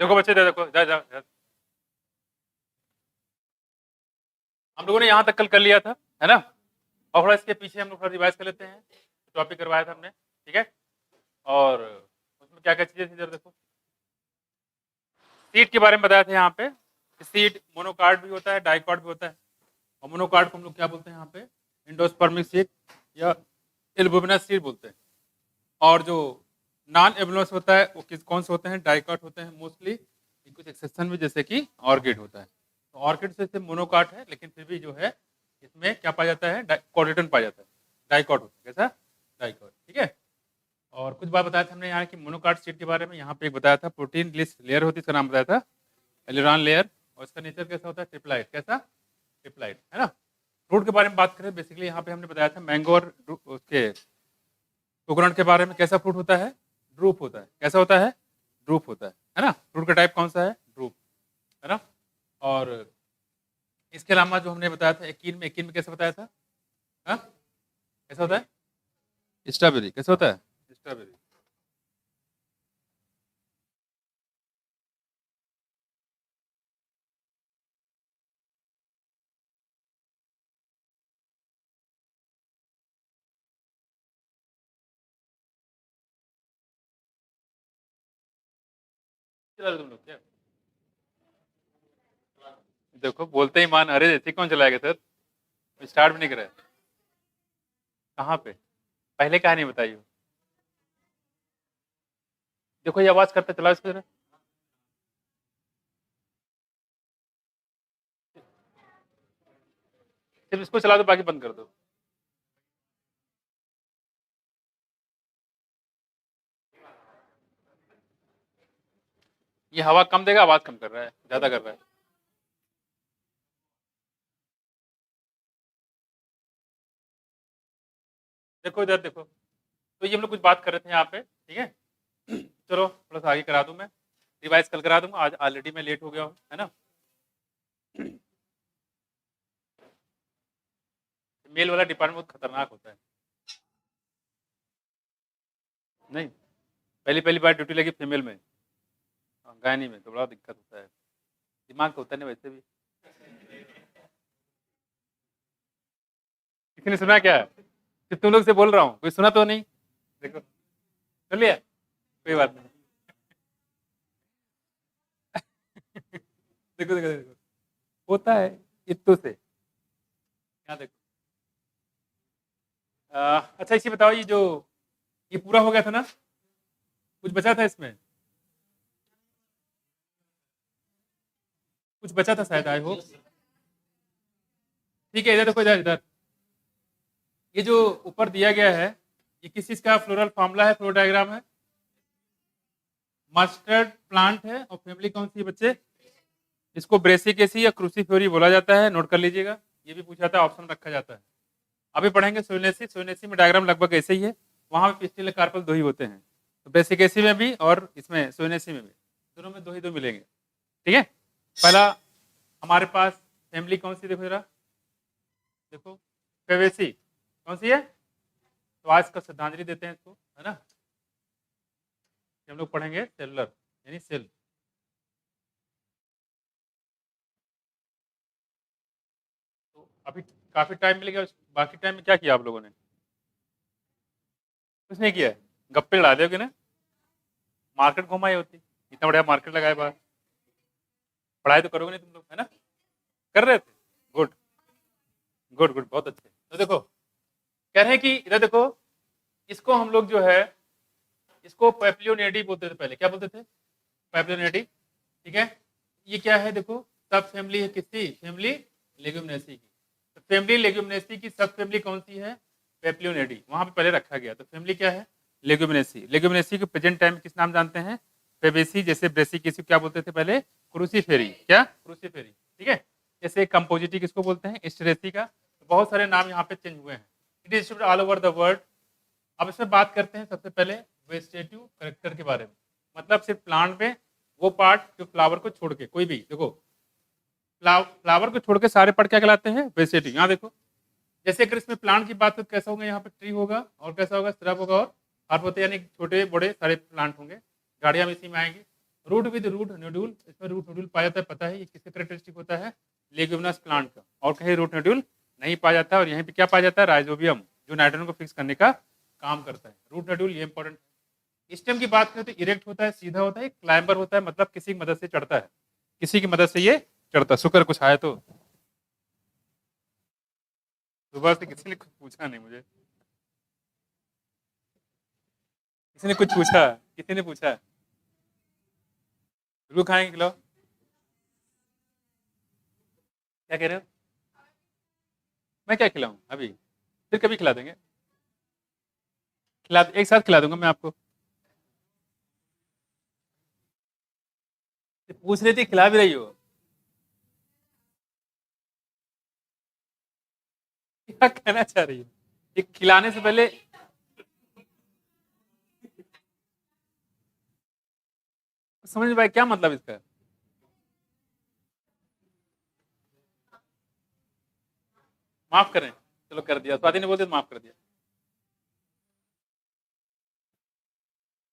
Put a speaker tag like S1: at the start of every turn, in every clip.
S1: देखो बच्चे, देखो जा। हम लोगों ने यहाँ तक कल कर लिया था, है ना। और थोड़ा इसके पीछे हम लोग थोड़ा रिवाइज कर लेते हैं। टॉपिक करवाया था हमने, ठीक है। और उसमें क्या क्या चीजें थी जरा देखो। सीट के बारे में बताया था यहाँ पे कि सीट मोनोकार्ड भी होता है, डाइकॉट भी होता है। और मोनोकार्ड को हम लोग क्या बोलते हैं यहाँ पे, एंडोस्पर्मिक सीट या एल्बुमिनस सीट बोलते हैं। और जो नॉन एबुलस होता है वो कौन से होते हैं, डाइकॉट होते हैं मोस्टली। कुछ एक्सेप्शन भी जैसे कि ऑर्किड होता है। तो ऑर्किड से मोनोकाट है, लेकिन फिर भी जो है इसमें क्या पाया जाता है, कॉर्डेटन पाया जाता है। डाइकॉट होता है, कैसा डाइकॉट, ठीक है। और कुछ बात बताया था हमने यहाँ की मोनोकाट सीट के बारे में। यहाँ पे एक बताया था प्रोटीन लिस्ट लेयर होती है, इसका नाम बताया था एलिरॉन लेयर। और इसका नेचर कैसा होता है, ट्रिप्लाइट, कैसा ट्रिप्लाइट, है ना। फ्रूट के बारे में बात करें, बेसिकली यहाँ पे हमने बताया था मैंगो और उसके कोकोनट के बारे में। कैसा फ्रूट होता है, ड्रूप होता है। कैसा होता है, ड्रूप होता है ना। फ्रूट का टाइप कौन सा है, ड्रूप, है ना। और इसके अलावा जो हमने बताया था एकीन में कैसे बताया था, हाँ? कैसा होता है, स्ट्रॉबेरी, कैसा होता है, स्ट्रॉबेरी। चला रहे तुम लोग क्या, देखो बोलते ही मान, अरे ऐसे कौन चलाएगा सर, स्टार्ट भी नहीं करे। कहाँ पे, पहले कहानी बताइए। देखो ये आवाज करते चला इस पे, सिर्फ इसको चला दो, बाकी बंद कर दो। ये हवा कम देगा, आवाज कम कर रहा है, ज्यादा कर रहा है। देखो इधर देखो, तो ये हम लोग कुछ बात कर रहे थे यहाँ पे, ठीक है। चलो थोड़ा सा आगे करा दूं मैं, रिवाइज कल करा दूंगा, आज ऑलरेडी मैं लेट हो गया हूँ, है ना। मेल वाला डिपार्टमेंट बहुत खतरनाक होता है। नहीं, पहली पहली बार ड्यूटी लगी फीमेल में, गायनी में, तो बड़ा दिक्कत होता है। दिमाग तो होता नहीं वैसे भी। किसी ने सुना क्या, कि तुम लोग से बोल रहा हूँ, कोई सुना तो नहीं। देखो सुन लिया, कोई बात नहीं। देखो देखो देखो, होता है इत्तू से, यहाँ देखो। अच्छा इसी बताओ, ये जो ये पूरा हो गया था ना, कुछ बचा था इसमें, कुछ बचा था शायद, आई होप। ठीक है, इधर देखो, इधर इधर। ये जो ऊपर दिया गया है, ये किस चीज का फ्लोरल फॉर्मूला है, फ्लो डायग्राम है, मस्टर्ड प्लांट है। और फैमिली कौन सी है बच्चे, इसको ब्रेसिकेसी या क्रूसीफेरी बोला जाता है, नोट कर लीजिएगा। ये भी पूछा था, ऑप्शन रखा जाता है। अभी पढ़ेंगे सोनेसी, सोनेसी में डायग्राम लगभग ऐसे ही है। वहां पे पिस्टिल कार्पल दो ही होते हैं, तो ब्रेसिकेसी में भी और इसमें सोनेसी में भी, दोनों में दो ही दो मिलेंगे, ठीक है। पहला हमारे पास फैमिली कौन सी, देखो जरा, देखो फेवेसी कौन सी है। तो आज का श्रद्धांजलि देते हैं इसको, है ना। हम लोग पढ़ेंगे सेलुलर यानी सेल। तो अभी काफी टाइम मिलेगा, बाकी टाइम में क्या किया आप लोगों ने, कुछ नहीं किया है, गप्पे लड़ा दोगे ना, मार्केट घुमाई होती, इतना बढ़िया मार्केट लगाए बाहर। पढ़ाई तो करोगे नहीं तुम लोग, है ना, कर रहे थे, गुड गुड गुड, बहुत अच्छे। तो देखो कह रहे हैं कि इधर देखो, इसको हम लोग जो है, इसको पैप्लियोनेडी बोलते थे पहले, क्या बोलते थे, पैप्लियोनेडी, ठीक है। ये क्या है देखो, सब फैमिली है किसकी, फैमिली लेग्यूमिनेसी की। तो फैमिली लेग्यूमिनेसी की सब फैमिली कौन सी है, पैप्लियोनेडी, वहां पे पहले रखा गया। तो फैमिली क्या है, लेग्यूमिनेसी। लेग्यूमिनेसी को प्रेजेंट टाइम किस नाम जानते हैं, फेबेसी, जैसे ब्रेसिकेसी क्या बोलते थे पहले, क्रूसीफेरी, क्या क्रूसीफेरी, ठीक है। जैसे कंपोजिटी किसको बोलते हैं, एस्टेरेसी का। तो बहुत सारे नाम यहाँ पे चेंज हुए हैं, it is all over the world. अब इसमें बात करते हैं सबसे पहले वेजिटेटिव करेक्टर के बारे में। मतलब सिर्फ प्लांट में वो पार्ट जो फ्लावर को छोड़ के, कोई भी देखो, फ्लावर को छोड़ के सारे पार्ट क्या कहलाते हैं, वेजिटेटिव। यहाँ देखो, जैसे अगर इसमें प्लांट की बात हो तो कैसा होगा, यहाँ पे ट्री होगा, और कैसा होगा, श्रब होगा, और हर्ब होते हैं, यानी छोटे बड़े सारे प्लांट होंगे। गाड़ियाँ में इसी में आएंगी। रूट विद रूट नोड्यूल, इसमें रूट नोड्यूल पाया जाता है, पता है ये किसका करेक्टरिस्टिक होता है, लेग्यूमिनस प्लांट का। और कहीं रूट नोड्यूल नहीं पाया जाता है। और यहीं पे क्या पाया जाता है, राइजोबियम, जो नाइट्रोजन को फिक्स करने का काम करता है। रूट नोड्यूल ये इंपॉर्टेंट। स्टेम की बात करें तो इरेक्ट होता है, सीधा होता है, क्लाइंबर होता है, मतलब किसी की मदद से चढ़ता है, किसी की मदद से ये चढ़ता है। शुक्र कुछ आया तो, सुबह से किसी ने कुछ पूछा नहीं मुझे, किसी ने कुछ पूछा, किसी ने पूछा रू खाएंगे, खिलाओ। क्या कह रहे हो, मैं क्या खिलाऊं अभी, फिर कभी खिला देंगे, खिला एक साथ खिला दूंगा मैं आपको। पूछ रही थी, खिला भी रही हो, क्या कहना चाह रही हो, ये खिलाने से पहले समझ में भाई क्या मतलब इसका। माफ करें, चलो कर दिया, स्वाति ने बोल दिया तो माफ कर दिया।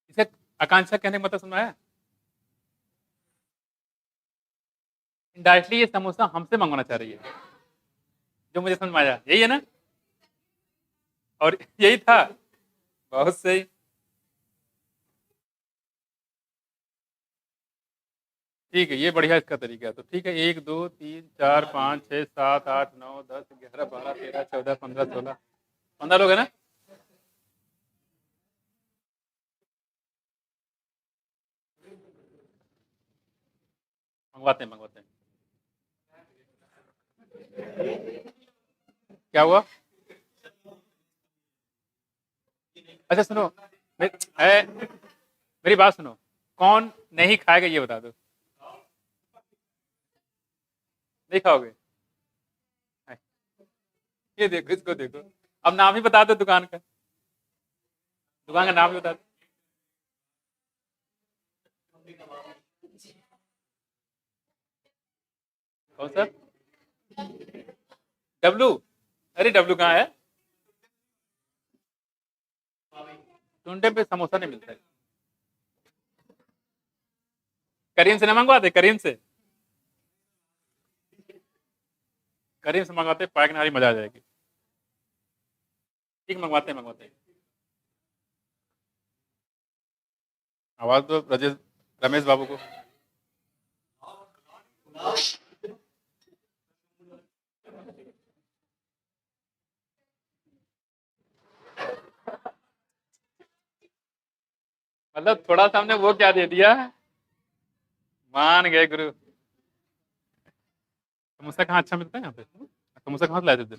S1: इसका आकांक्षा कहने का मतलब समझ में आया। इनडायरेक्टली ये समोसा हमसे मंगवाना चाह रही है, जो मुझे समझ में आया, यही है ना, और यही था, बहुत सही। ठीक है, ये बढ़िया इसका तरीका है। तो ठीक है, 1 2 3 4 5 6 7 8 9 10 11 12 13 14 15 16, 15 लोग है ना। मंगवाते हैं, मंगवाते हैं। क्या हुआ, अच्छा सुनो, मेरी बात सुनो, कौन नहीं खाएगा ये बता दो, नहीं खाओगे, ये देखो, इसको देखो, अब नाम ही बता दो दुकान का, दुकान का नाम ही बता दो। कौन सा, डब्लू, अरे डब्लू कहाँ है, टुंडे पे समोसा नहीं मिलता है, करीम से ना मंगवाते, करीम से, करीम से मंगवाते, पाइक नारी मजा आ जाएगी। ठीक, मंगवाते हैं, मंगवाते हैं। आवाज दो रजेश, रमेश बाबू को। मतलब थोड़ा सा हमने वो क्या दे दिया, मान गए गुरु। समोसा कहाँ अच्छा मिलता है यहाँ पे, समोसा कहाँ से लाए थे,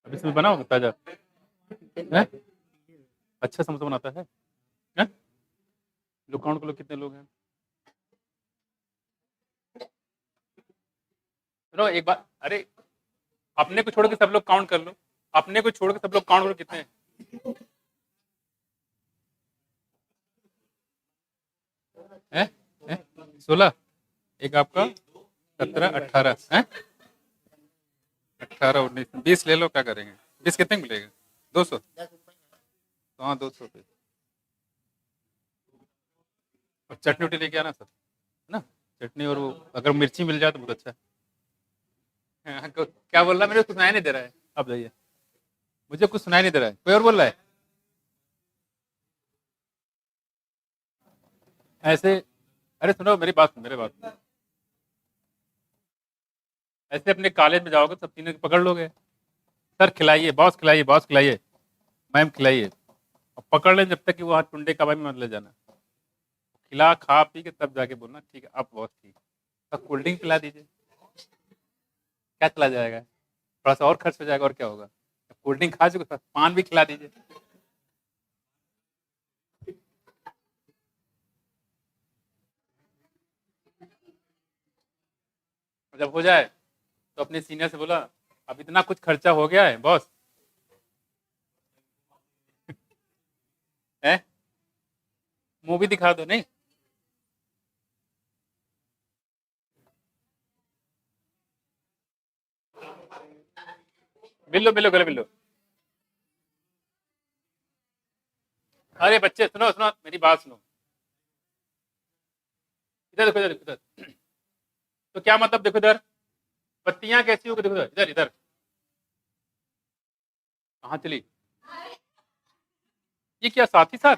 S1: अभी इसमें बना होगा ताजा है, अच्छा समोसा बनाता है? लोग काउंट कर लो कितने लोग हैं। सुनो एक बात, अरे अपने को छोड़ के सब लोग काउंट कर लो, अपने को छोड़ के सब लोग काउंट करो कितने हैं, हैं? 16, एक आपका 17 18 है, 18 19 20 ले लो, क्या करेंगे, 20 कितने में मिलेगा, 200, तो हाँ 200 पे। और चटनी उटनी लेके आना सर, है ना, चटनी, और वो अगर मिर्ची मिल जाए तो बहुत अच्छा है। हाँ, क्या बोल रहा है, मेरे को सुनाई नहीं दे रहा है, अब जाइए, मुझे कुछ सुनाई नहीं दे रहा है, कोई और बोल रहा है ऐसे। अरे सुनो मेरी बात सुनो, मेरी बात सुनो। ऐसे अपने कॉलेज में जाओगे सब तीनों को पकड़ लोगे, सर खिलाइए, बॉस खिलाइए, बॉस खिलाइए, मैम खिलाइए, और पकड़ लें जब तक कि वो हाथ टुंडे कबाब में मत ले जाना, खिला खा पी के तब जाके बोलना ठीक है अब बॉस ठीक, तो कोल्ड ड्रिंक पिला दीजिए, क्या चला जाएगा, थोड़ा सा और खर्च हो जाएगा, और क्या होगा, कोल्ड ड्रिंक खा चुके, पान भी खिला दीजिए। जब हो जाए तो अपने सीनियर से बोला, अब इतना कुछ खर्चा हो गया है बॉस, है, मूवी दिखा दो, नहीं मिल लो, मिलो गले मिल लो। अरे बच्चे सुनो, सुनो मेरी बात सुनो, इधर देखो, इधर इधर। तो क्या मतलब, देखो इधर पत्तियां कैसी होगी, देखो इधर इधर। कहाँ चली? ये क्या साथ ही साथ?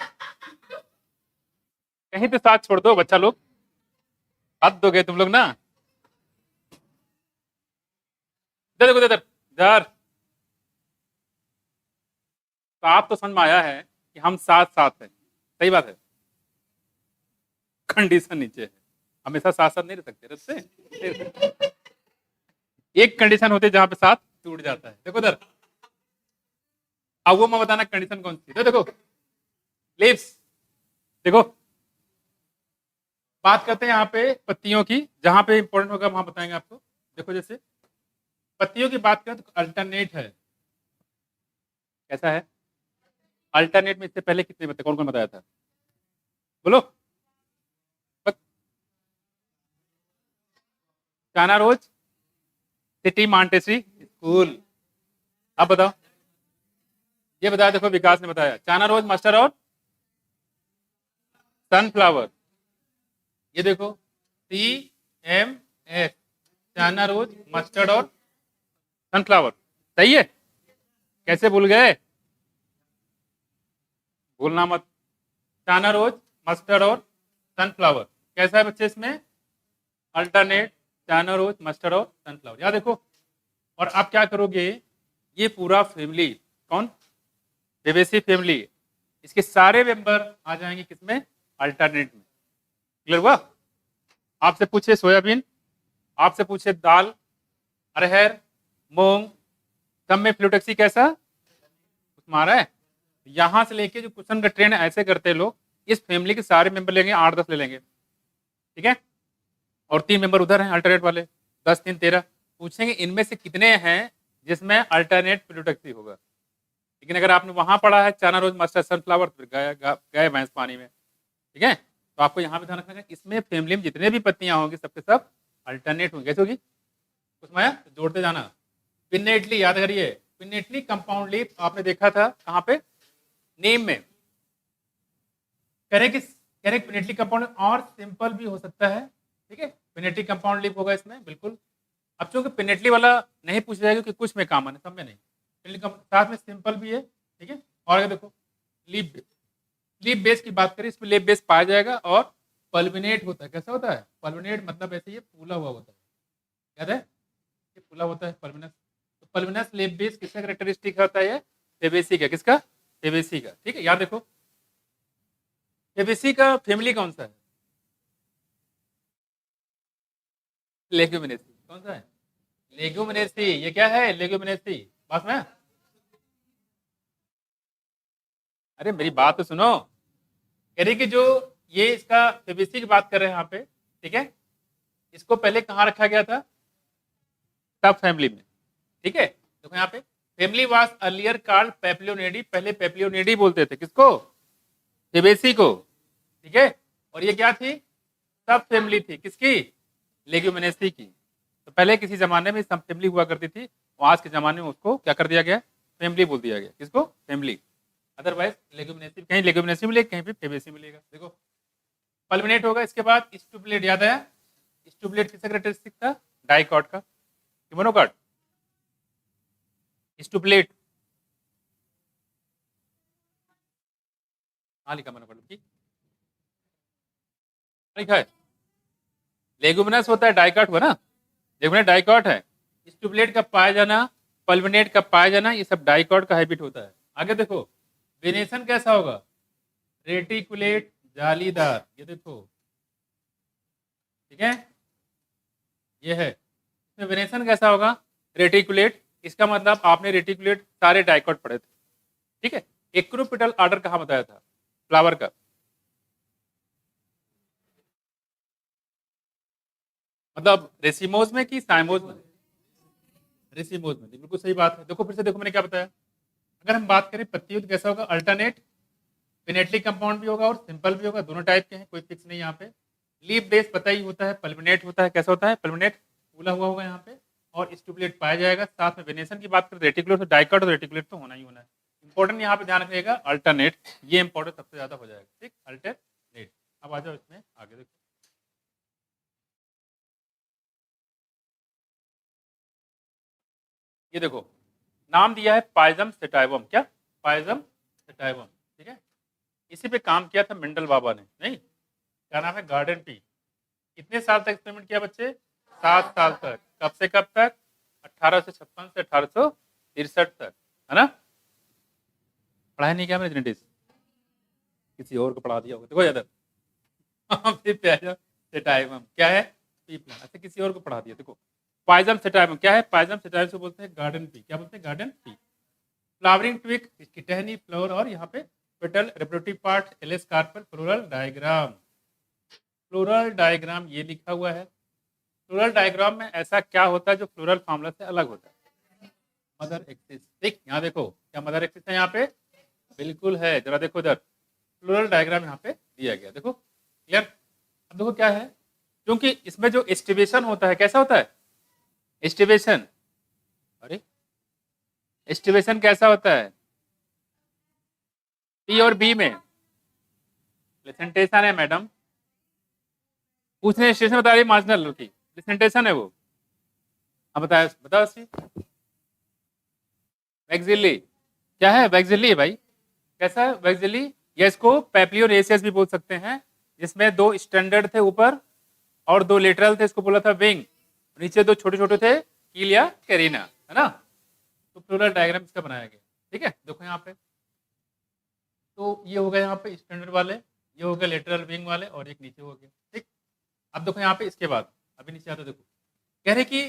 S1: कहीं तो साथ छोड़ दो बच्चा लोग, हाथ दो गए तुम लोग ना। इधर देखो, इधर इधर। साथ तो समझ में आया है कि हम साथ साथ हैं, सही बात है। कंडीशन नीचे है, हमेशा साथ साथ नहीं रह सकते, रह सकते। एक कंडीशन होती है जहां पे साथ टूट जाता है, देखो इधर। अब वो मैं बताना कंडीशन कौन सी है, देखो लीव्स। देखो बात करते हैं यहाँ पे पत्तियों की, जहां पे इंपॉर्टेंट होगा वहां बताएंगे आपको। देखो जैसे पत्तियों की बात करें तो अल्टरनेट है, कैसा है अल्टरनेट में? इससे पहले कितने बताए, कौन कौन बताया था, बोलो। बस, चाना रोज, सिटी मॉन्टेसरी स्कूल। अब बताओ, ये बताया, देखो विकास ने बताया चाना रोज, मस्टर्ड और सनफ्लावर। ये देखो CMS, चाना रोज, मस्टर्ड और सनफ्लावर। सही है? कैसे भूल गए? भूलना मत। चाना रोज, मस्टर्ड और सनफ्लावर। कैसा है बच्चे इसमें? अल्टरनेट, चाना रोज, मस्टर्ड और सनफ्लावर। याद देखो। और आप क्या करोगे, ये पूरा फैमिली, कौन? बेबेसी फैमिली, इसके सारे मेंबर आ जाएंगे किसमें? अल्टरनेट में। क्लियर हुआ? आपसे पूछे सोयाबीन, आपसे पूछे दाल, अरहर, मूंग, सब में फ्लूटक्सी कैसा तुम्हारा है? यहां से लेके जो क्वेश्चन का ट्रेंड ऐसे करते हैं लोग, इस फैमिली के सारे मेंबर लेंगे, 8-10 ले लेंगे, ठीक है। और 3 मेंबर उधर हैं अल्टरनेट वाले, 10 3 13। पूछेंगे इनमें से कितने हैं जिसमें अल्टरनेट फ्लूटक्सी होगा। लेकिन अगर आपने वहां पढ़ा है चाना रोज, मस्टर्ड, सनफ्लावर, तो गए गए भैंस पानी में, ठीक है। तो आपको यहाँ पे ध्यान रखना है, इसमें फैमिली में जितने भी पत्तियां होंगी सबके सब अल्टरनेट होंगी। कैसे होगी उसमें? जोड़ते जाना। पिन्नेटली याद करिए, पिन्नेटली कंपाउंड लीफ आपने देखा था कहाँ पे? नेम में। करेक्ट, करेक्ट पिनेटली कंपाउंड और सिंपल भी हो सकता है, ठीक है। पिनेटली कंपाउंड लीफ होगा इसमें, बिल्कुल। अब चूंकि पिनेटली वाला नहीं पूछ जाएगा कि कुछ में कॉमन है, सब में नहीं। साथ में सिंपल भी है, ठीक है। और अगर देखो लीफ बेस, लीफ बेस की बात करें, इसमें लीफ बेस पाया जाएगा और पल्मिनेट होता है। कैसा होता है? पल्मिनेट मतलब ऐसे ये फूला हुआ होता है, याद है? ये फूला होता है पल्मिनस। तो पल्मिनस लीफ बेस किसका कैरेक्टरिस्टिक होता है? फेबेसी का। किसका? फेबेसी का, ठीक है। याद देखो फेबेसी का फैमिली कौन सा है? लेग्यूमिनेसी। कौन सा है? लेग्यूमिनेसी। ये क्या है? लेग्यूमिनेसी। बात में, अरे मेरी बात तो सुनो। कह रही कि जो ये इसका फेबेसी की बात कर रहे हैं यहाँ पे, ठीक है। इसको पहले कहाँ रखा गया था? सब फैमिली में, ठीक है। देखो यहाँ पे फैमिली वाज अर्लियर कॉल्ड पेप्लियोनेडी, पहले पेप्लियोनेडी बोलते थे किसको? फेबेसी को, ठीक है। और ये क्या थी? सब फैमिली थी, किसकी? लेग्यूमिनेसी की। तो पहले किसी जमाने में सब फैमिली हुआ करती थी, और आज के जमाने में उसको क्या कर दिया गया? फैमिली बोल दिया गया। किसको? फैमिली। अदरवाइज लेग्यूमिनेसी, कहीं लेग्यूमिनेसी मिलेगा, कहीं भी फेबेसी मिलेगा। देखो पल्मिनेट होगा, इसके बाद स्टुबलेट। याद आया? स्टुबलेट किसका कैरेक्टरिस्टिक था? डाइकॉट का, कि मोनोकॉट? स्टुबलेट, हाँ लिखा मोनोकॉट की, लिखा है। लेगुमिनस होता है, डाइकॉट हुआ ना, लेगुमिनस डाइकॉट है। स्टुबलेट का पाया जाना, पल्मिनेट का पाया जाना, ये सब डाइकॉट का हैबिट होता है। आगे देखो वेनेशन कैसा होगा? रेटिकुलेट, जालीदार। ये देखो, ठीक है, ये है। इसमें वेनेशन कैसा होगा? रेटिकुलेट। इसका मतलब आपने रेटिकुलेट सारे डाइकॉट पढ़े थे, ठीक है। एक्रोपिटल ऑर्डर कहाँ बताया था फ्लावर का? मतलब रेसिमोज में कि साइमोज में? रेसिमोज में, बिल्कुल सही बात है। देखो फिर से देखो मैंने क्या बताया। अगर हम बात करें पत्ती, तो कैसा होगा? अल्टरनेट, पिनेटली कंपाउंड भी होगा और सिंपल भी होगा, दोनों टाइप के हैं, कोई फिक्स नहीं यहाँ पे। लीफ बेस पता ही होता है, पल्मिनेट होता है। कैसा होता है? पल्मिनेट, फूला हुआ होगा यहाँ पे, और स्टुबलेट पाया जाएगा। साथ में वेनेशन की बात करें, रेटिकुलर तो डाइकॉट और रेटिकुलेट तो होना ही होना है। इंपॉर्टेंट यहाँ पे ध्यान रखिएगा अल्टरनेट, ये इंपॉर्टेंट सबसे ज्यादा हो जाएगा, ठीक। अल्टरनेट। अब आ जाओ इसमें आगे देखो। ये देखो नाम दिया है पायजम सेटाइवम, क्या पायजम सेटाइवम, ठीक है। इसी पे काम किया था मेंडल बाबा ने, नहीं क्या नाम है, गार्डन पी। कितने साल तक एक्सपेरिमेंट किया बच्चे, 7 साल तक। कब से कब तक, 1856 से 1863 तक, है ना। पढ़ाया नहीं क्या मैंने जेनेटिक्स, किसी और को पढ़ा दिया होगा, देखो याद सेटाइवम क्या है, पी प्लांट, अच्छा किसी और को पढ़ा दिया। देखो पायजम सेटाइवम क्या है, पायजम सेटाइवम से बोलते हैं गार्डन पी, क्या बोलते हैं, गार्डन पी। फ्लावरिंग ट्विक, इसकी टहनी, फ्लोर, और यहाँ पे पेटल, रिप्रोडक्टिव पार्ट, एलिस carpel, floral diagram. Floral diagram ये लिखा हुआ है। फ्लोरल डायग्राम में ऐसा क्या होता है जो फ्लोरल फार्मूला से अलग होता है, मदर एक्सिस। ठीक, यहाँ देखो क्या मदर एक्सिस है यहाँ पे, बिल्कुल है, जरा देखो इधर फ्लोरल डायग्राम यहाँ पे दिया गया, देखो क्लियर। अब देखो क्या है, क्योंकि इसमें जो एस्टिवेशन होता है कैसा होता है, एस्टिवेशन, अरे एस्टिवेशन कैसा होता है, पी और बी में प्लेसेंटेशन है मैडम, पूछने स्टेशन बता रही मार्जिनल की प्लेसेंटेशन है वो, हाँ बताया, बताओ सी। वैक्सिली क्या है, वैक्सिली है भाई, कैसा है वैक्सिली, या इसको पैप्लियोनेसियस भी बोल सकते हैं, जिसमें 2 स्टैंडर्ड थे ऊपर और 2 लेटरल थे, इसको बोला था विंग, नीचे 2 छोटे छोटे थे कील या कैरिना, है ना। तो फ्लोरल डायग्राम इसका बनाया गया, ठीक है। देखो यहाँ पे तो ये हो गया यहाँ पे स्टैंडर्ड वाले, ये हो गया लेटरल विंग वाले, और एक नीचे हो गया, ठीक। अब देखो यहाँ पे इसके बाद अभी नीचे आता, देखो कह रहे कि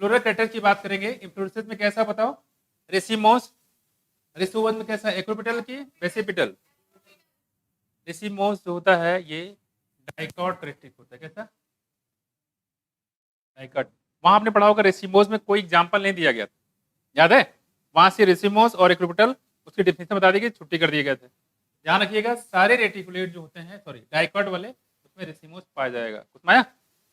S1: फ्लोरल कैरेक्टर की बात करेंगे, इंफ्लोरेसेंस में कैसा बताओ, रेसिमोस, रेसोवन में कैसा, एक्रोपिटल की बेसिपिटल। रेसिमोस जो होता है ये डाइकॉट करेक्टिक होता है, कैसा डाइकॉट। वहां आपने पढ़ा होगा रेसिमोस में कोई एग्जांपल नहीं दिया गया था, याद है, वहां से रेसिमोस और एक्रोपिटल उसकी डेफिनेशन बता दी गई, छुट्टी कर दिए गए थे। ध्यान रखिएगा सारे रेटिकुलेट जो होते हैं, सॉरी डाइकॉट वाले, उसमें रेसिमोस पाया जाएगा, कुछ माया,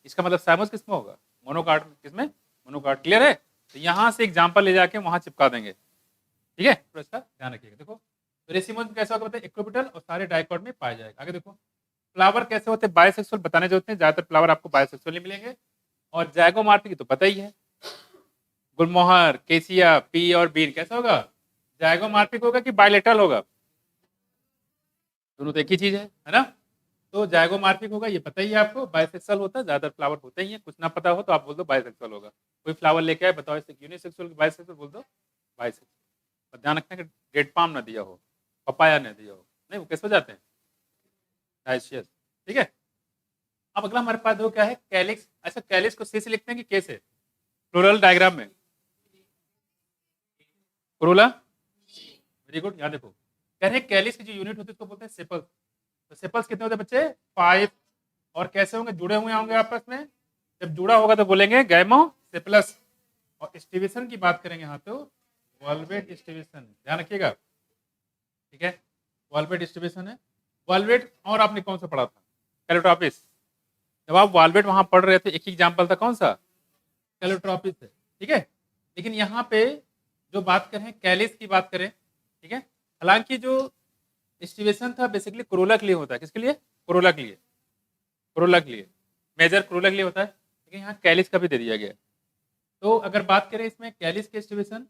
S1: इसका मतलब साइमोस किसमें होगा, मोनोकार्ड में, किसमें, मोनोकार्ड, क्लियर है। तो यहाँ से एग्जाम्पल ले जाके वहां चिपका देंगे, ठीक है, तो इसका ध्यान रखिएगा। देखो तो रेसिमोस में कैसा होगा बताइए, एक्रोपिटल और सारे डाइकॉट में पाया जाएगा। आगे देखो फ्लावर कैसे होते हैं, बायोसेक्सुअल बताने जो होते हैं, ज्यादातर फ्लावर आपको बायोसेक्सुअल मिलेंगे, और जैगोमार्फिक तो पता ही है, गुलमोहर, केसिया, पी और बीन कैसा होगा, जैगोमार्फिक होगा कि बायलेटरल होगा, दोनों तो एक ही चीज है ना। तो जाइगोमार्फिक होगा, ये पता ही है आपको, बाइसेक्सुअल होता है, ज्यादातर फ्लावर होते ही है, कुछ ना पता हो तो आप बोल दो बाइसेक्सुअल होगा। कोई फ्लावर लेके आए बताओ इससे यूनिसेक्सुअल बाइसेक्सुअल, बोल दो बाइसेक्सुअल। पर ध्यान रखना कि डेट पाम ना दिया हो, पपाया ना दिया हो, नहीं वो कैसे हो जाते हैं, डाइशियस, ठीक है। अब अगला हमारे पास देखो क्या है, कैलिक्स। अच्छा कैलिक्स को सी से लिखते हैं कि के से, फ्लोरल डायग्राम में कोरोला, वेरी गुड। यहाँ देखो कह रहे हैं कैलिक्स की जो यूनिट होती है उसको बोलते हैं सेपल्स। तो सेपल्स कितने होते हैं बच्चे, 5, और कैसे होंगे, जुड़े हुए होंगे आपस में, जब जुड़ा होगा तो बोलेंगे गैमो सेपलस। और स्टिवेशन की बात करेंगे यहाँ तो वॉल्वेट स्टिवेशन, ध्यान रखिएगा, ठीक है, वॉल्वेट स्टिवेशन है। वॉल्वेट और आपने कौन सा पढ़ा था, कैलोट्रॉपिस, जब आप वॉल्वेट वहां पढ़ रहे थे एक एग्जाम्पल था कौन सा, कैलोट्रॉपिस है, ठीक है। लेकिन यहाँ पे जो बात करें कैलिस की बात करें, ठीक है, हालांकि जो स्टिवेशन था बेसिकली कोरोला के लिए होता है, किसके लिए, कोरोला के लिए, कोरोला के लिए, मेजर कोरोला के लिए होता है, लेकिन यहाँ कैलिस का भी दे दिया गया है। तो अगर बात करें इसमें कैलिस के स्टिवेशन,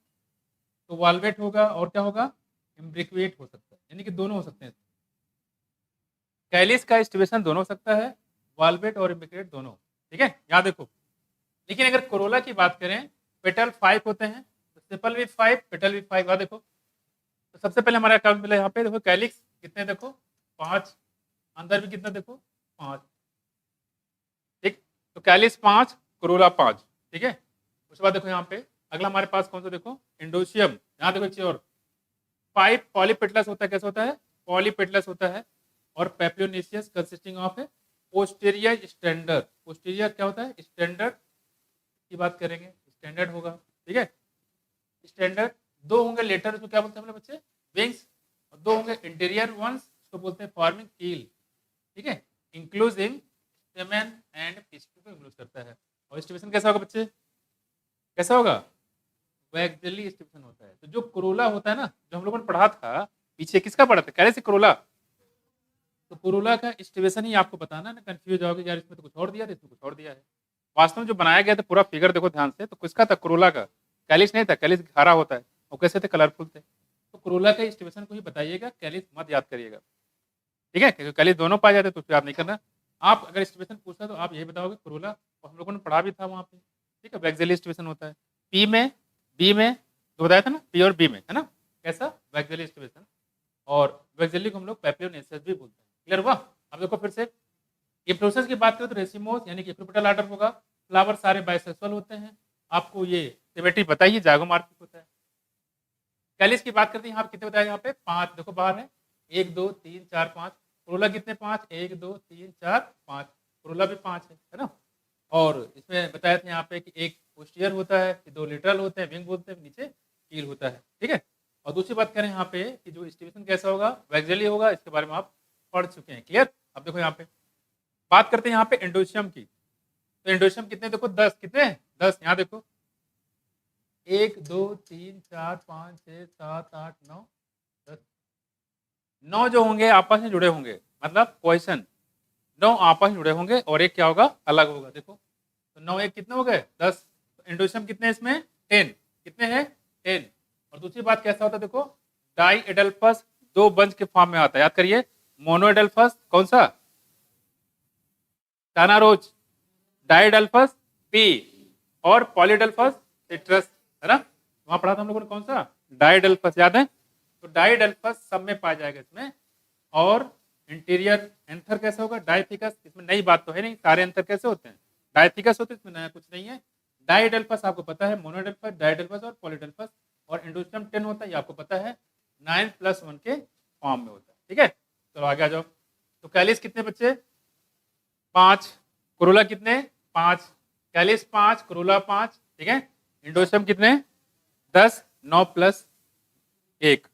S1: तो वाल्वेट होगा और क्या होगा, इम्ब्रिक्वेट हो सकता है, यानी कि दोनों हो सकते हैं। कैलिस का स्टिवेशन दोनों हो सकता है, वाल्वेट और इम्ब्रिक्वेट दोनों, ठीक है, यहाँ देखो। लेकिन अगर कोरोला की बात करें, पेटल 5 होते हैं, तो सेपल भी 5, पेटल भी 5, वहाँ देखो। तो सबसे पहले हमारा अकाउंट मिला यहाँ पे, देखो कैलिक्स कितने, देखो 5, अंदर भी कितना देखो 5, ठीक। तो कैलिक्स 5, कोरोला 5, ठीक है। उसके बाद देखो यहाँ पे अगला हमारे पास कौन सा, देखो इंडोसियम, यहाँ देखो एक और 5 पॉलीपेटलस होता है, कैसा होता है, पॉलीपेटलस होता है, और पेप्लियोनेसियस कंसिस्टिंग ऑफ है पोस्टीरियर स्टैंडर्ड। पोस्टीरियर क्या होता है, स्टैंडर्ड की बात करेंगे, स्टैंडर्ड होगा, ठीक है, स्टैंडर्ड। 2 होंगे लेटर, उसको क्या बोलते हैं अपने बच्चे, विंग्स, और 2 होंगे इंटीरियर वंस, उसको बोलते हैं फॉर्मिंग कील, ठीक है, इंक्लूसिव स्टेमन एंड पिस्टिल को इंक्लूड करता है। और स्टिवेशन कैसा होगा बच्चे, कैसा होगा, वैक्सिली स्टिवेशन होता है। तो जो कोरोला होता है ना, जो हम लोगों ने पढ़ा था पीछे, किसका पढ़ा था, कैसे कोरोला, तो कोरोला का स्टिवेशन ही आपको बताना ना, कंफ्यूज होगे यार इसमें तो कुछ और दिया था, इसमें कुछ और दिया है। वास्तव में जो बनाया गया था पूरा फिगर देखो ध्यान से, तो किसका था, कोरोला का, कैलिस नहीं था, कैलिस हरा होता है, वो कैसे थे, कलरफुल थे। तो कोरोला के डिस्ट्रीब्यूशन को ही बताइएगा, कैलिस मत याद करिएगा, ठीक है, क्योंकि कैलिस दोनों पाए जाते हैं तो उसको याद नहीं करना। आप अगर डिस्ट्रीब्यूशन पूछता तो आप यही बताओगे कोरोला, और हम लोगों ने पढ़ा भी था वहाँ पे, ठीक है, वैक्सेली डिस्ट्रीब्यूशन होता है पी में, बी में, तो बताया था ना, पी और बी में, है ना, कैसा वैक्सेली डिस्ट्रीब्यूशन। और वैक्सेली को हम लोग पैपियोनेसिस भी बोलते हैं। क्लियर हुआ? अब देखो फिर से, ये प्रोसेस की बात करें तो रेसिमोस यानी कि इक्विपिटल आर्डर होगा, फ्लावर सारे बाइसेक्सुअल होते हैं, आपको ये सिमेट्री बताइए, जाइगोमॉर्फिक होता है। कैलिस की बात करते हैं, यहाँ पे कितने बताया, यहाँ पे 5, देखो बाहर है, 1 2 3 4 5, कोरोला कितने 5, 1 2 3 4 5, कोरोला भी 5 है ना। और इसमें बताया था यहाँ पे कि एक पोस्टीरियर होता है, कि 2 लिटरल होते हैं, विंग बोलते हैं, नीचे कील होता है, ठीक है। और दूसरी बात करें यहाँ पे कि जो डिस्ट्रीब्यूशन कैसा होगा, वैक्सेली होगा, इसके बारे में आप पढ़ चुके हैं। क्लियर? अब देखो यहाँ पे बात करते हैं यहाँ पे एंडोशियम की, तो एंडोशियम कितने, देखो 10, कितने हैं 10, यहाँ देखो 1 2 3 4 5 6 7 8 9 10, 9 जो होंगे आपस में जुड़े होंगे, मतलब क्वेश्चन 9 आपस में जुड़े होंगे और एक क्या होगा, अलग होगा। देखो तो 9 एक कितने हो गए 10, तो एंडोशियम कितने इसमें 10, कितने हैं 10। और दूसरी बात कैसा होता है, देखो डाई एडल्फस 2 बंच के फॉर्म में आता है, याद करिए, मोनो एडल्फस कौन सा, टानारोज, डाइडल्फस पी, और पॉलीडल्फस सिट्रस, है ना, वहां पढ़ा था हम लोगों ने कौन सा, डाइडल्फस, याद है। तो डाइडल्फस सब में पाया जाएगा इसमें। और इंटीरियर एंथर कैसा होगा, डाइथिकस, इसमें नई बात तो है नहीं, सारे एंथर कैसे होते हैं, डाइथिकस होते हैं, इसमें नया कुछ नहीं है। डाइडल्फस आपको पता है, मोनोडल्फस, डाइडल्फस और पॉलीडल्फस। और एंडोस्पर्म 10 होता है, ये आपको पता है, 9+1 के फॉर्म में होता है, ठीक है। चलो आगे आ जाओ। तो कैलिस कितने बच्चे, 5, कोरोला कितने 5, कैलिस 5, कोरोला 5, ठीक है। इंडोस्पर्म कितने 10, 9+1,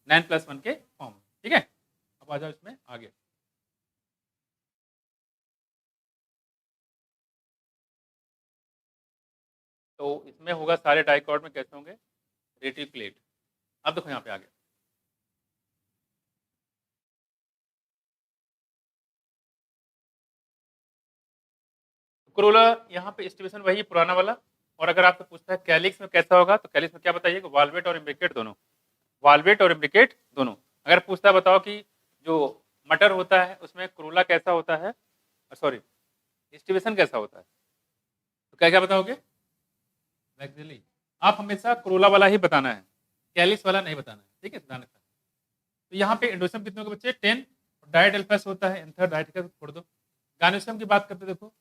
S1: 9+1 के फॉर्म, ठीक है। अब आ जाओ इसमें आगे। तो इसमें होगा सारे डाइकॉट में कैसे होंगे, रेटिकुलेट। अब देखो यहाँ पे आगे, कोरोला यहाँ पे डिस्ट्रीब्यूशन वही पुराना वाला। और अगर आपसे पूछता है कैलिक्स में कैसा होगा, तो कैलिक्स में क्या बताइएगा, वाल्वेट और इम्ब्रिकेट दोनों, वाल्वेट और इम्ब्रिकेट दोनों। अगर पूछता है बताओ कि जो मटर होता है उसमें कोरोला कैसा होता है, सॉरी डिस्ट्रीब्यूशन कैसा होता है, तो क्या क्या बताओगे, वैक्सेली। आप हमेशा कोरोला वाला ही बताना है, कैलिक्स वाला नहीं बताना है, ठीक है, ध्यान रखना। तो यहाँ पे एंडोसम कितने होंगे बच्चे 10, डाइडेल्फस होता है, एंथर डाइटिकस छोड़ दो। गानोसम की बात करते देखो,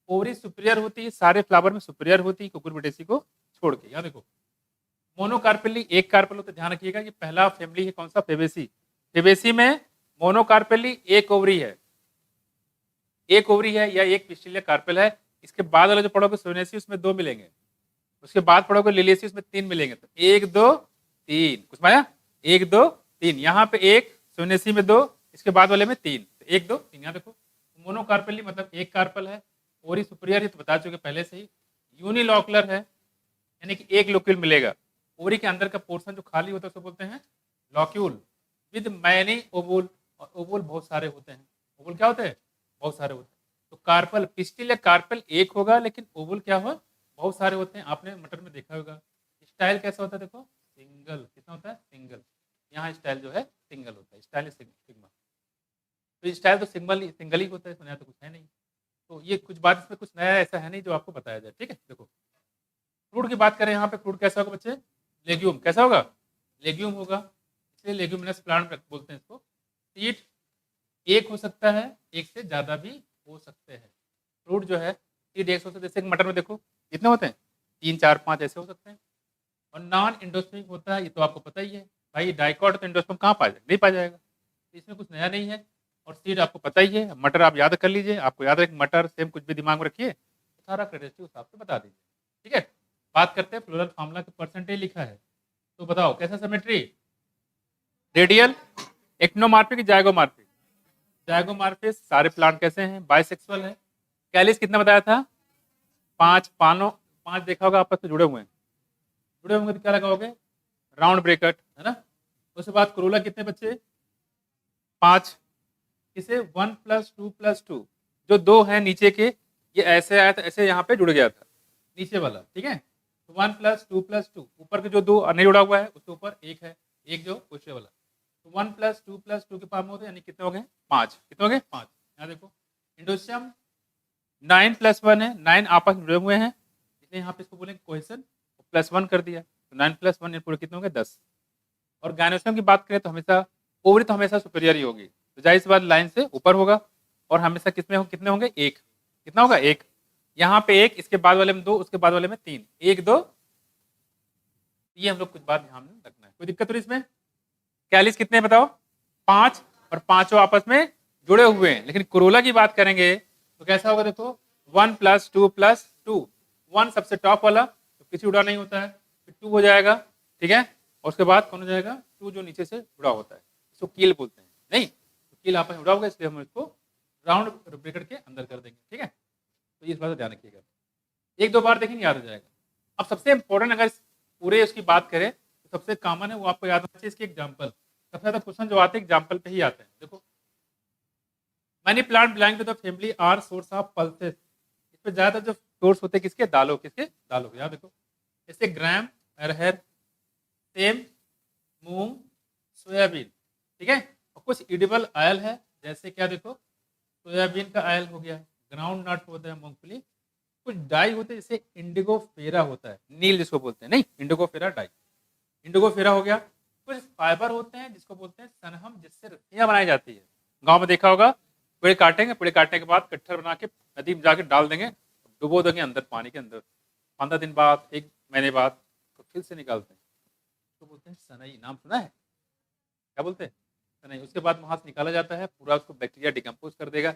S1: ओवरी सुपीरियर होती है, सारे फ्लावर में सुपीरियर होती है, कुकुरबिटेसी को छोड़ के। यहाँ देखो मोनोकार्पेली एक कार्पेल होता है, ध्यान रखिएगा, ये पहला फैमिली है कौन सा, फेबेसी। फेबेसी में मोनोकार्पेली एक ओवरी है, एक ओवरी है या एक पिस्टिलिया कार्पेल है। इसके बाद वाला जो पढ़ोगे सोनेसी उसमें 2 मिलेंगे, उसके बाद पढ़ोगे लिलियसी उसमें 3 मिलेंगे। तो 1 2 3 कुछ पाया, 1 2 3, यहाँ पे 1, सोनेसी में 2, इसके बाद वाले में 3, तो 1 2 3। यहाँ देखो मोनोकार्पेली मतलब एक कार्पल है, ओरी सुपीरियर है तो बता चुके पहले से ही। यूनिलॉकुलर है यानी कि एक लोक्यूल मिलेगा, ओरी के अंदर का पोर्शन जो खाली होता है उसको बोलते हैं लॉक्यूल, विद मैनी ओवुल, और ओवुल बहुत सारे होते हैं। ओवुल क्या होते हैं, बहुत सारे होते हैं। तो कार्पल पिस्टिल या कार्पल एक होगा, लेकिन ओवुल क्या हो, बहुत सारे होते हैं। आपने मटर में देखा होगा। स्टाइल कैसा होता है, देखो सिंगल, कितना होता है सिंगल, यहाँ स्टाइल जो है सिंगल होता है, स्टाइल सिग्मा। तो स्टाइल तो सिंगल ही होता है, इसमें नया तो कुछ है नहीं। तो ये कुछ बात, इसमें कुछ नया ऐसा है नहीं जो आपको बताया जाए, ठीक है। देखो फ्रूट की बात करें, यहाँ पे फ्रूट कैसा होगा बच्चे, लेग्यूम कैसा होगा, लेग्यूम होगा, इसलिए लेग्यूमिनस प्लांट बोलते हैं इसको। सीड एक हो सकता है, एक से ज़्यादा भी हो सकते हैं। फ्रूट जो है सीड एक हो सकता है, जैसे मटर में देखो कितने होते हैं, 3 4 5 ऐसे हो सकते हैं। और नॉन इंडोस्पर्मिक होता है, ये तो आपको पता ही है भाई, डाइकॉट तो इंडोस्पर्म कहाँ पाया जाएगा, नहीं पाया जाएगा, तो इसमें कुछ नया नहीं है। और सीड आपको पता ही है, मटर आप याद कर लीजिए, आपको याद है मटर सेम, कुछ भी दिमाग में रखिए, सारा क्रेडिट उस हिसाब से बता दीजिए, ठीक है। बात करते हैं फ्लोरल फार्मूला के परसेंटेज लिखा है, तो बताओ कैसा सिमेट्री, रेडियल, एक्नोमार्फिक, जाइगोमार्फिक। जाइगोमार्फिस सारे प्लांट कैसे हैं, बाइसेक्सुअल है। कैलिस कितना बताया था, 5, पानो 5 देखा होगा आपस में जुड़े हुए हैं, जुड़े होंगे तो क्या लगाओगे, राउंड ब्रेकेट, है ना। उसके बाद कोरोला कितने बच्चे 5, इसे 1 + 2 + 2, जो 2 है नीचे के, ये ऐसे आया था, ऐसे यहाँ पे जुड़ गया था नीचे वाला, ठीक है। तो 1 + 2 + 2, ऊपर के जो दो नहीं जुड़ा हुआ है उसके ऊपर एक है, एक जो पूछे वाला, तो 1 + 2 + 2 के पावर में होते हैं, यानी कितने हो गए 5, कितने हो गए 5। यहाँ देखो इंडोसियम 9+1 है, 9 आपस में जुड़े हुए हैं, इसलिए यहाँ पे इसको बोलेंगे कोहेसन, +1 कर दिया, तो 9+1 पूरे कितने हो गए 10। और गायनोसियम की बात करें तो हमेशा ओवरी तो हमेशा सुपीरियर ही होगी, तो जाहिर सी बात लाइन से ऊपर होगा, और हमेशा कितने कितने होंगे एक, कितना होगा एक, यहाँ पे एक, इसके बाद वाले में 2, उसके बाद वाले में 3, 1 2, ये हम लोग कुछ बात ध्यान में रखना है। कोई दिक्कत नहीं इसमें। कैलिस कितने बताओ 5, और पांचों आपस में जुड़े हुए हैं, लेकिन कोरोला की बात करेंगे तो कैसा होगा देखो 1 + 2 + 2, 1 सबसे टॉप वाला तो किसी जुड़ा नहीं होता है, फिर 2 हो जाएगा, ठीक है, और उसके बाद कौन हो जाएगा 2 जो नीचे से जुड़ा होता है, इसको कील बोलते हैं, नहीं तो कील आपस में जुड़ा होगा, इसलिए हम इसको राउंड ब्रेकेट के अंदर कर देंगे, ठीक है। तो इस बात का ध्यान रखिएगा, एक दो बार देखेंगे याद हो जाएगा। अब सबसे इंपॉर्टेंट अगर पूरे उसकी बात करें तो सबसे कॉमन है वो आपको याद होना चाहिए, इसके एग्जाम्पल, सबसे ज्यादा क्वेश्चन जो आते हैं एग्जाम्पल पे ही आते हैं। देखो many plant belong to the family are source of pulses, इस पे ज्यादा जो सोर्स होते हैं किसके, दालों, किसके दालों के, याद देखो जैसे ग्राम, अरहर, सेम, मूंग, सोयाबीन, ठीक है, और कुछ इडिबल ऑयल है, जैसे क्या देखो सोयाबीन का ऑयल हो गया, ग्राउंड नट होता है मूंगफली, कुछ डाई होते हैं जैसे इंडिगो फेरा होता है, नील जिसको बोलते हैं, नहीं इंडिगो फेरा डाई, इंडिगो फेरा हो गया। कुछ फाइबर होते हैं जिसको बोलते हैं सनहम, जिससे रस्सियां बनाई जाती है, गांव में देखा होगा, पेड़ काटेंगे, पेड़ काटने के बाद कट्ठर बना के नदी में जाके डाल देंगे, डुबो देंगे अंदर पानी के अंदर, 15 दिन बाद 1 महीने बाद तो फिर से निकालते हैं, तो बोलते हैं सनई, नाम सुना है, क्या बोलते हैं सनई। उसके बाद वहां से निकाला जाता है, पूरा उसको बैक्टीरिया डिकम्पोज कर देगा,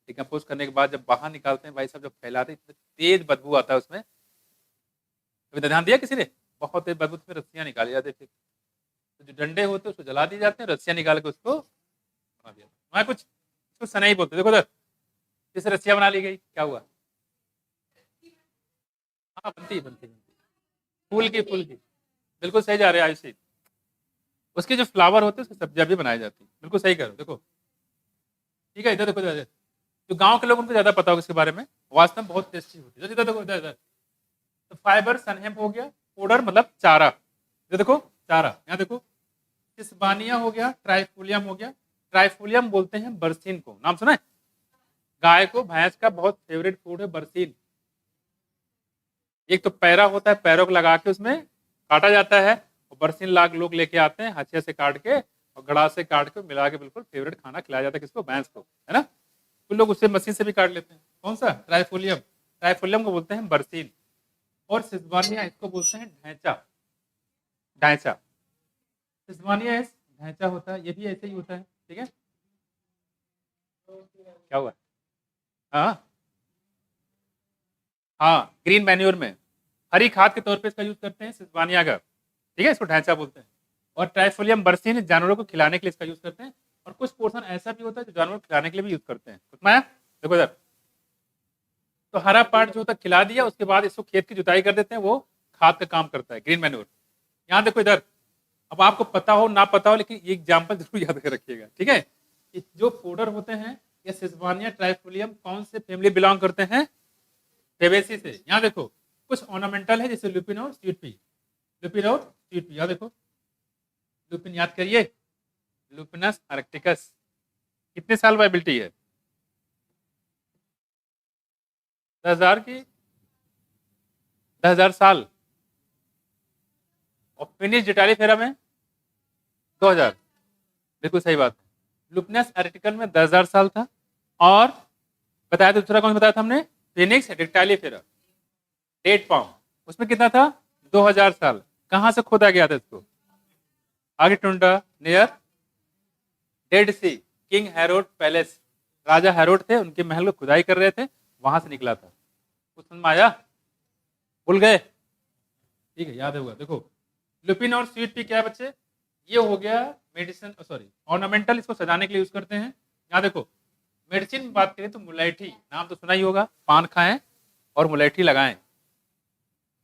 S1: डिकम्पोज करने के बाद जब बाहर निकालते हैं भाई साहब, जब फैलाते हैं इतने तेज बदबू आता है उसमें, अभी ध्यान दिया किसी ने, बहुत तेज बदबू में रस्सियां निकाली जाती है, तो जो डंडे होते हैं उसको जला दिए जाते हैं, रस्सियां निकाल के उसको बना दिया, वहाँ कुछ उसको सनई बोलते हैं। देखो उधर जैसे रस्सियां बना ली गई, क्या हुआ, हाँ बनती बनती बनती, फूल की, बिल्कुल सही जा रहे हैं आयुषी, उसके जो फ्लावर होते हैं उसकी सब्जियां भी बनाई जाती है, बिल्कुल सही करो, देखो ठीक है, इधर देखो इधर, जो गांव के लोग उनको ज्यादा पता होगा इसके बारे में, वास्तव में बहुत टेस्टी होती है, इधर देखो इधर इधर, तो फाइबर सनहेम्प हो गया, पाउडर मतलब चारा, इधर देखो चारा, यहाँ देखो सिस्बानिया हो गया, ट्राइफोलियम हो गया, ट्राइफोलियम बोलते हैं बरसीन को, नाम सुना है, गाय को भैंस का बहुत फेवरेट फूड है बरसीन, एक तो पैरा होता है, पैरों को लगा के उसमें काटा जाता है, और बरसीन लाग लोग लेके आते हैं हथिया से काट के, और गड़ा से काट के मिला के बिल्कुल फेवरेट खाना खिलाया जाता है, किसको, भैंस को, है ना, कुछ लोग उससे मशीन से भी काट लेते हैं, कौन सा ट्राइफोलियम, ट्राइफोलियम को बोलते हैं बरसीन, और सिस्बानिया इसको बोलते हैं ढैंचा, ढैंचा, सिस्बानिया ढैंचा होता है, ये भी ऐसे ही होता है, ठीक है, क्या हुआ, हाँ हाँ ग्रीन मैन्योर में हरी खाद के तौर पे इसका यूज करते हैं सिस्बानिया का, ठीक है, इसको ढांचा बोलते हैं, और ट्राइफोलियम बरसीन जानवरों को खिलाने के लिए इसका यूज करते हैं, और कुछ पोर्शन ऐसा भी होता है जो जानवरों को खिलाने के लिए भी यूज करते हैं, उसमें देखो इधर, तो हरा पार्ट जो होता है खिला दिया, उसके बाद इसको खेत की जुताई कर देते हैं, वो खाद का काम करता है, ग्रीन मैन्योर। यहाँ देखो इधर, अब आपको पता हो ना पता हो, लेकिन ये एग्जाम्पल जरूर याद कर रखिएगा, ठीक है, कि जो पाउडर होते हैं ये सिस्बानिया ट्राइफोलियम कौन से फैमिली बिलोंग करते हैं, फेबेसी से। यहाँ देखो कुछ ऑर्नामेंटल है जैसे लुपिन और स्वीट पी, लुपिन और स्वीट पी, यहाँ देखो लुपिन याद करिए, लुपिनस आर्क्टिकस, कितने साल वाइबिलिटी है, 10,000 की 10,000 साल, और फिनिश जिटालीफेरा में 2,000, बिल्कुल सही बात है, लुपिनस आर्टिकल में 10,000 साल था, और बताया था दूसरा कौन बताया था हमने, फिनिक्स डिटालीफेरा डेट पाम, उसमें कितना था 2,000 साल, कहां से खोदा गया था इसको, आगे टुंडा नियर डेड सी, किंग हैरोड पैलेस, राजा हैरोड थे उनके महल को खुदाई कर रहे थे, वहां से निकला था, कुछ समझ में आया, भूल गए, ठीक है याद होगा। देखो लुपिन और स्वीट पी क्या है बच्चे, ये हो गया मेडिसिन, सॉरी ऑर्नामेंटल, इसको सजाने के लिए यूज करते हैं। यहाँ देखो मेडिसिन में बात करें तो मुलैठी, नाम तो सुना ही होगा, पान खाएं और मुलैठी लगाएं,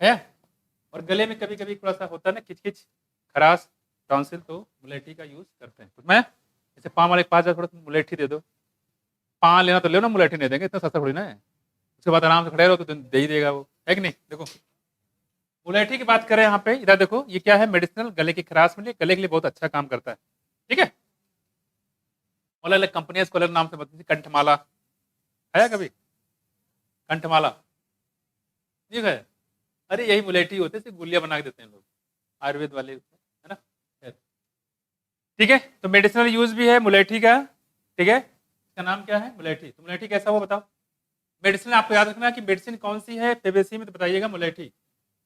S1: है, और गले में कभी कभी थोड़ा सा होता है ना खिचखिच, खराश, टॉन्सिल, तो मुलैठी का यूज करते हैं। मैं जैसे पान वाले के पास जाकर थोड़ा मुलैठी दे दो, पान लेना तो ले ना, मुलैठी नहीं देंगे, इतना सस्ता थोड़ी ना है, उसके बाद आराम से खड़े रहो तो दे ही देगा वो, है कि नहीं। देखो मुलेठी की बात करें यहाँ पे, इधर देखो ये क्या है, मेडिसिनल, गले की खराश में गले के लिए बहुत अच्छा काम करता है। ठीक है, अलग अलग कंपनियां इसको अलग नाम से बताती, कंठमाला है कभी, कंठमाला ठीक है। अरे यही मुलेठी होते हैं, गुलिया बना के देते हैं लोग, आयुर्वेद वाले, है ना। ठीक है, तो मेडिसिनल यूज भी है मुलेठी का। ठीक है, इसका नाम क्या है, मुलेठी। तो मुलेठी कैसा हुआ बताओ। मेडिसिन आपको याद रखना है कि मेडिसिन कौन सी है फेबेसी में, तो बताइएगा मुलेठी।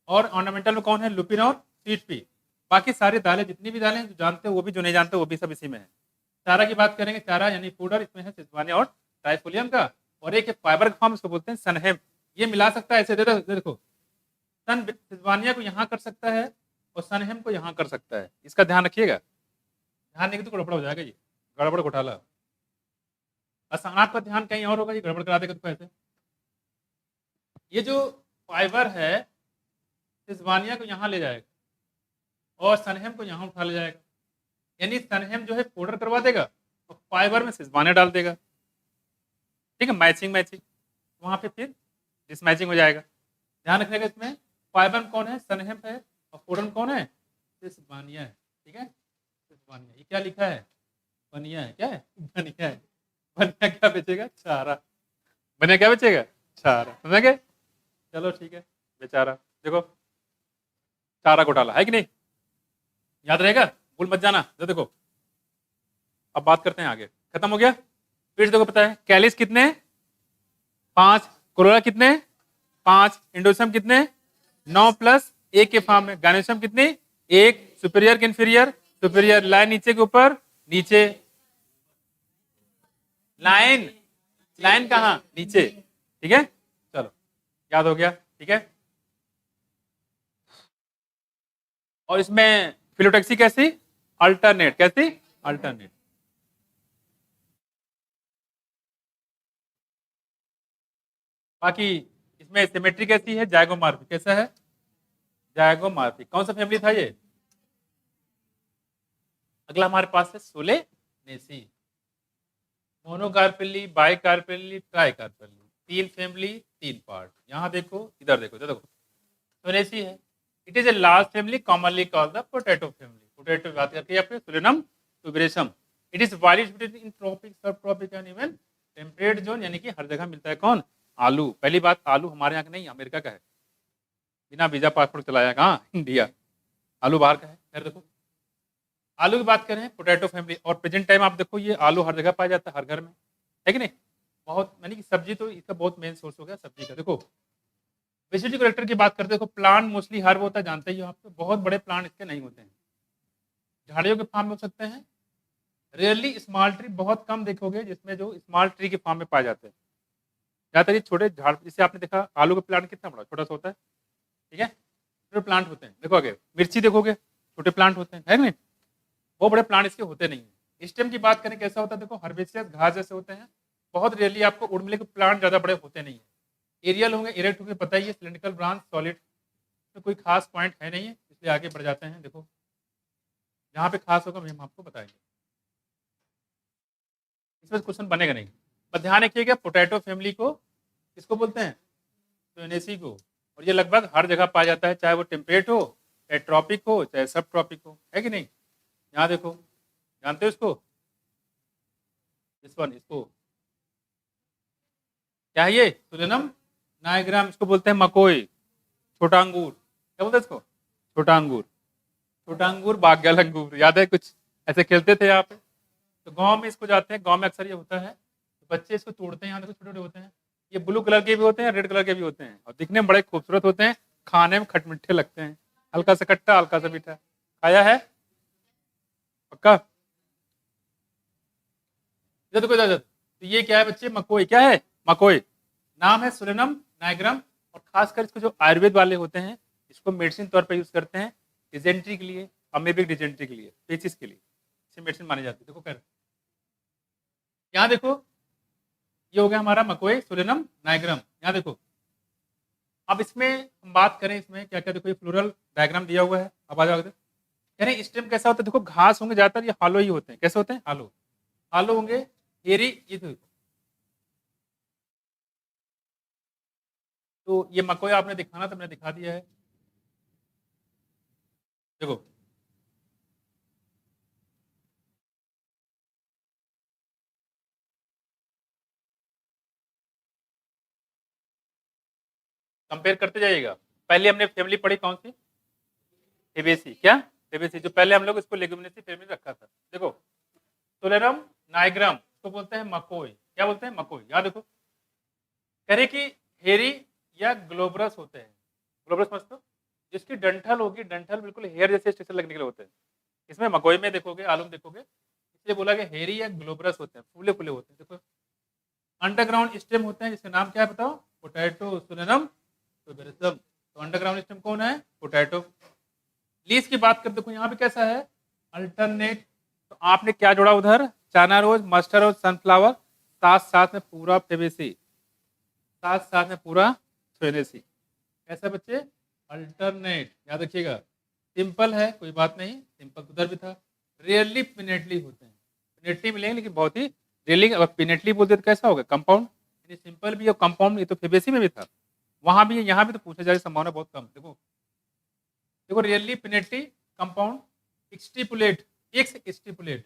S1: और ऑर्नामेंटल में कौन है, लुपिन और स्वीट पी। बाकी सारी दालें, जितनी भी दालें जो जानते हो वो भी, जो नहीं जानते वो भी, सब इसी में है। चारा की बात करेंगे, चारा यानी पाउडर, इसमें है सिजवानिया और ट्राइफोलियम का। और एक फाइबर का फॉर्म, इसको बोलते हैं सनहेम। ये मिला सकता है ऐसे, देखो सन सिजवानिया को यहाँ कर सकता है और सनहेम को यहाँ कर सकता है, इसका ध्यान रखिएगा। ध्यान नहीं तो गड़बड़ हो जाएगा, ये गड़बड़ घोटाला। असनाट पर ध्यान कहीं और होगा, ये गड़बड़ करा देगा तो कैसे। ये जो फाइबर है सिजवानिया को यहाँ ले जाएगा और सनहेम को यहाँ उठा ले जाएगा, यानी सनहेम जो है पाउडर करवा देगा और फाइबर में सिजवानिया डाल देगा। ठीक है, मैचिंग मैचिंग, वहाँ पे फिर डिसमैचिंग हो जाएगा। ध्यान रखिएगा, इसमें फाइबर में कौन है, सनहेम है, और पाउडर में कौन है, सिजवानिया है। ठीक है, सिजवानिया, ये क्या लिखा है, बनिया है, क्या है, बनिया है। बनिया क्या बेचेगा, चारा। बनिया क्या बेचेगा, चारा, समझ गए। चलो ठीक है, बेचारा देखो, चारा घोटाला है कि नहीं, याद रहेगा, भूल मत जाना। तो देखो अब बात करते हैं आगे, खत्म हो गया। फिर देखो पता है कैलिस कितने, 5, कोरोला कितने, 5, इंडोसम कितने, 9 प्लस 1 के फॉर्म में, गायनोसम कितनी, 1, सुपीरियर के इंफीरियर, सुपीरियर लाइन नीचे के ऊपर, नीचे लाइन, लाइन कहाँ, नीचे। ठीक है, चलो याद हो गया। ठीक है, और इसमें फिलोटैक्सी कैसी, अल्टरनेट, कैसी, अल्टरनेट। बाकी इसमें सिमेट्री कैसी है, जायगोमार्फी, कैसा है, जायगोमार्फी। कौन सा फैमिली था ये। अगला हमारे पास है Solanaceae, monocarpellary, bicarpellary, tricarpellary, 3 family 3 part. यहाँ देखो, इधर देखो, इधर देखो, सोलेनेसी है। It is a large family commonly called the potato family. Potato बात करके या फिर Solanum tuberosum. It is wide in tropic, subtropic and even temperate zone, यानी कि हर जगह मिलता है। कौन, आलू। पहली बात, आलू हमारे यहाँ का नहीं, अमेरिका का है, बिना वीजा पासपोर्ट चलाया, कहाँ, इंडिया। आलू बाहर का है। फिर देखो आलू की बात करें, पोटैटो फैमिली, और प्रेजेंट टाइम आप देखो ये आलू हर जगह पाया जाता है, हर घर में, है कि नहीं। बहुत, यानी कि सब्जी तो इसका बहुत मेन सोर्स हो गया सब्जी का। देखो वेजिटेटिव करेक्टर की बात करते, देखो प्लांट मोस्टली हर्ब होता है, जानते ही हो आप, तो बहुत बड़े प्लांट इसके नहीं होते हैं, झाड़ियों के फार्म में हो सकते हैं। रेयरली स्मॉल ट्री, बहुत कम देखोगे जिसमें जो स्मॉल ट्री के फार्म में पाए जाते हैं। ज़्यादातर ये छोटे झाड़, जिसे आपने देखा आलू का प्लांट कितना बड़ा, छोटा सा होता है। ठीक है, छोटे प्लांट होते हैं। देखो आगे मिर्ची देखोगे, छोटे प्लांट होते हैं, है नहीं, वो बड़े प्लांट इसके होते नहीं है। स्टेम की बात करें कैसा होता है, देखो हर्बेसियस, घास जैसे होते हैं। बहुत रेयरली आपको उड़मिले के प्लांट ज़्यादा बड़े होते नहीं है। एरियल होंगे, इरेक्ट होंगे, पता ही है, सिलेंड्रिकल ब्रांच, सॉलिड, तो कोई खास पॉइंट है नहीं है, इसलिए आगे बढ़ जाते हैं। देखो जहाँ पे खास होगा हम आपको बताएंगे, इसमें क्वेश्चन बनेगा नहीं। बस ध्यान रखिएगा, पोटैटो फैमिली को किसको बोलते हैं, सोनेसी को। और ये लगभग हर जगह पाया जाता है, चाहे वो टेम्परेट हो, चाहे ट्रॉपिक हो, चाहे सब ट्रॉपिक हो, है कि नहीं। यहाँ देखो, जानते हो इसको, इस वन, इसको क्या है ये, सुलेनम नाइग्राम, इसको बोलते हैं मकोई, छोटा अंगूर। क्या बोलते हैं इसको, छोटा अंगूर, छोटा अंगूर, बाग्याल अंगूर, याद है कुछ ऐसे खेलते थे यहाँ पे। तो गांव में इसको जाते हैं, गांव में अक्सर ये होता है, तो बच्चे इसको तोड़ते हैं, यहाँ देखो छोटे छोटे होते हैं, ये ब्लू कलर के भी होते हैं, रेड कलर के भी होते हैं, और दिखने में बड़े खूबसूरत होते हैं, खाने में खटमिठे लगते हैं, हल्का सा खट्टा, हल्का सा मीठा। खाया है पक्का। इधर देखो, इधर तो ये क्या है बच्चे, मकोई, क्या है, मकोई। नाम है सुलेनम नाइग्राम। और खासकर इसको जो आयुर्वेद वाले होते हैं, इसको मेडिसिन तौर पर यूज करते हैं, डिजेंट्री के लिए, अमेबिक डिजेंट्री के लिए, पेचिस के लिए, इसे मेडिसिन मानी जाती है। देखो कर, यहाँ देखो, ये हो गया हमारा मकोई, सुलेनम नाइग्राम। यहाँ देखो, अब इसमें हम बात करें, इसमें क्या क्या, देखो ये फ्लोरल डायग्राम दिया हुआ है, अब आ जाओ। यानी स्टेम कैसा होता है, देखो घास होंगे ज्यादातर, ये हालो ही होते हैं, कैसे होते हैं, हालो, हालो होंगे, एरी, ये देखो। तो ये मकोई आपने दिखाना, तो मैंने दिखा दिया है। देखो कंपेयर करते जाइएगा। पहले हमने फैमिली पढ़ी कौन सी? फेबेसी। क्या? फेबेसी। जो पहले हम लोग इसको लेगुमिनेसी फैमिली रखा था। देखो सोलेरम नाइग्राम इसको बोलते हैं मकोई। क्या बोलते हैं? मकोई। याद देखो कह रहे कि हेरी या ग्लोबरस होते हैं। ग्लोबरस समझते हो? जिसकी डंठल होगी, डंठल बिल्कुल हेयर जैसे स्ट्रक्चर लगने के लिए होते हैं। इसमें मकोई में देखोगे, आलू में देखोगे, इसलिए बोला कि हेरी या ग्लोबरस होते हैं, फूले फूले होते हैं। देखो अंडरग्राउंड स्टेम होते हैं, जिसका नाम क्या है बताओ? Potato Solanum tuberosum. तो अंडरग्राउंड स्टेम कौन है? पोटैटो। लीज की बात करते देखो यहाँ पे कैसा है? अल्टरनेट। तो आपने क्या जोड़ा उधर? चाइना रोज, मस्टर्ड रोज, सनफ्लावर, साथ साथ में पूरा फेबेसी, साथ साथ में पूरा फेबेसी। कैसा बच्चे? अल्टरनेट। याद रखिएगा। सिंपल है, कोई बात नहीं, सिंपल तो उधर भी था। रेयरली पिनेटली होते हैं, पिनेटली मिलेंगे लेकिन बहुत ही रेयरली। अगर पिनेटली बोलते तो कैसा होगा? कंपाउंड। यानी सिंपल भी और कंपाउंड, ये तो फेबेसी में भी था, वहां भी, यहाँ भी तो पूछे जाने की संभावना बहुत कम। देखो देखो रियली पिनेटली कंपाउंड स्टिपुलेट, एक स्टिपुलेट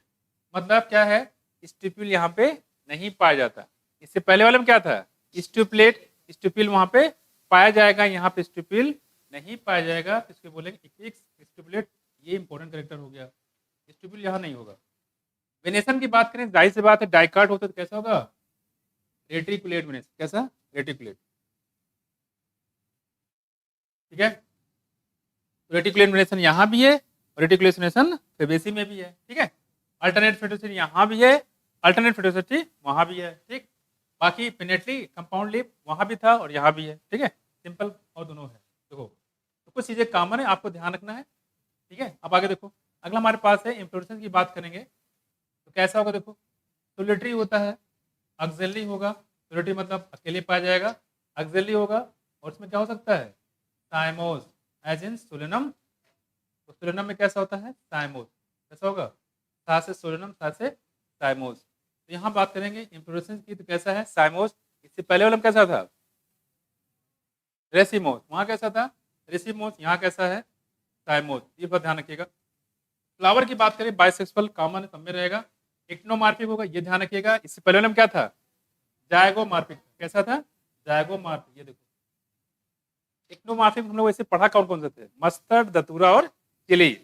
S1: मतलब क्या है? स्टिप्यूल यहाँ पे नहीं पाया जाता। इससे पहले वाले में क्या था? स्टिपुलेट, स्टिप्यूल वहां पे पाया जाएगा, यहाँ पे स्टिप्यूल नहीं पाया जाएगा, तो इसको बोलेंगे एक स्टिपुलेट। ये इंपॉर्टेंट करेक्टर हो गया। स्टिप्यूल यहाँ नहीं होगा। वेनेसन की बात करें, जाहिर सी बात है डाइकार्ड होता तो कैसा होगा? Reticulate venation. कैसा? रेटिकुलेट। ठीक है। रेटिकुलेट वेनेसन यहाँ भी है, रेटिकुलेट वेनेसन फेबेसी में भी है। ठीक है। अल्टरनेट फेटोसिटी यहाँ भी है, अल्टरनेट फेटोसिटी वहाँ भी है। ठीक। बाकी पिनेटली कंपाउंड लिप वहाँ भी था और यहाँ भी है। ठीक है। सिंपल और दोनों है। देखो तो कुछ चीज़ें कॉमन है, आपको ध्यान रखना है। ठीक है। अब आगे देखो, अगला हमारे पास है इंफ्लोरेसेंस की बात करेंगे तो कैसा होगा? देखो सोलिटरी होता है, ऑक्सिलरी होगा। सोलिटरी मतलब अकेले पाया जाएगा, ऑक्सिलरी होगा, और इसमें क्या हो सकता है? Cymose, as in Solanum. तो सोलेनम में कैसा होता है? साइमोस। कैसा होगा? सा से सोलेनम, सा से साइमोस। तो यहाँ बात करेंगे इंफ्लोरेसेंस की, तो कैसा है? साइमोस। इससे पहले वाला में कैसा था? रेसिमोस। वहाँ कैसा था? रेसिमोस। यहाँ कैसा है? साइमोस। ये बात ध्यान रखिएगा। फ्लावर की बात करें, बाइसेक्सुअल कॉमन सब में रहेगा। एक्टोमार्फिक होगा, ये ध्यान रखिएगा। इससे पहले वाला में क्या था? जायगोमार्फिक। कैसा था? जायगोमार्फिक। ये देखो एक्टोमार्फिक हम लोग वैसे पढ़ा कौन कौन से थे? मस्टर्ड, दतूरा और चिली।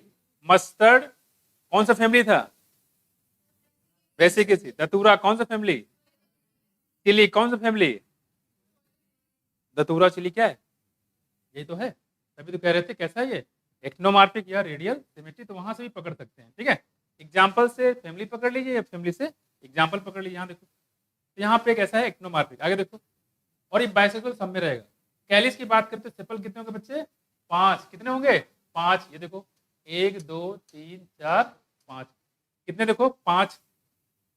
S1: मस्टर्ड कौन सा फैमिली था? वेसिकेसी। दतूरा कौन सा फैमिली? चिली कौन सा फैमिली? दतूरा चिली क्या है? यही तो है, तभी तो कह रहे थे कैसा है ये? एक्टोमार्फिक या रेडियल सिमेट्री। तो वहां से भी पकड़ सकते हैं। ठीक है। एग्जाम्पल से फैमिली पकड़ लीजिए या फैमिली से एग्जाम्पल पकड़ लीजिए। यहाँ देखो तो यहाँ पे कैसा है? एक्टोमार्फिक। आगे देखो, और ये बाइसेक्सुअल सब में रहेगा। कैलिस की बात करते सेपल कितने होंगे बच्चे? 5। कितने होंगे? 5। ये देखो 1 2 3 4 5। कितने? देखो 5।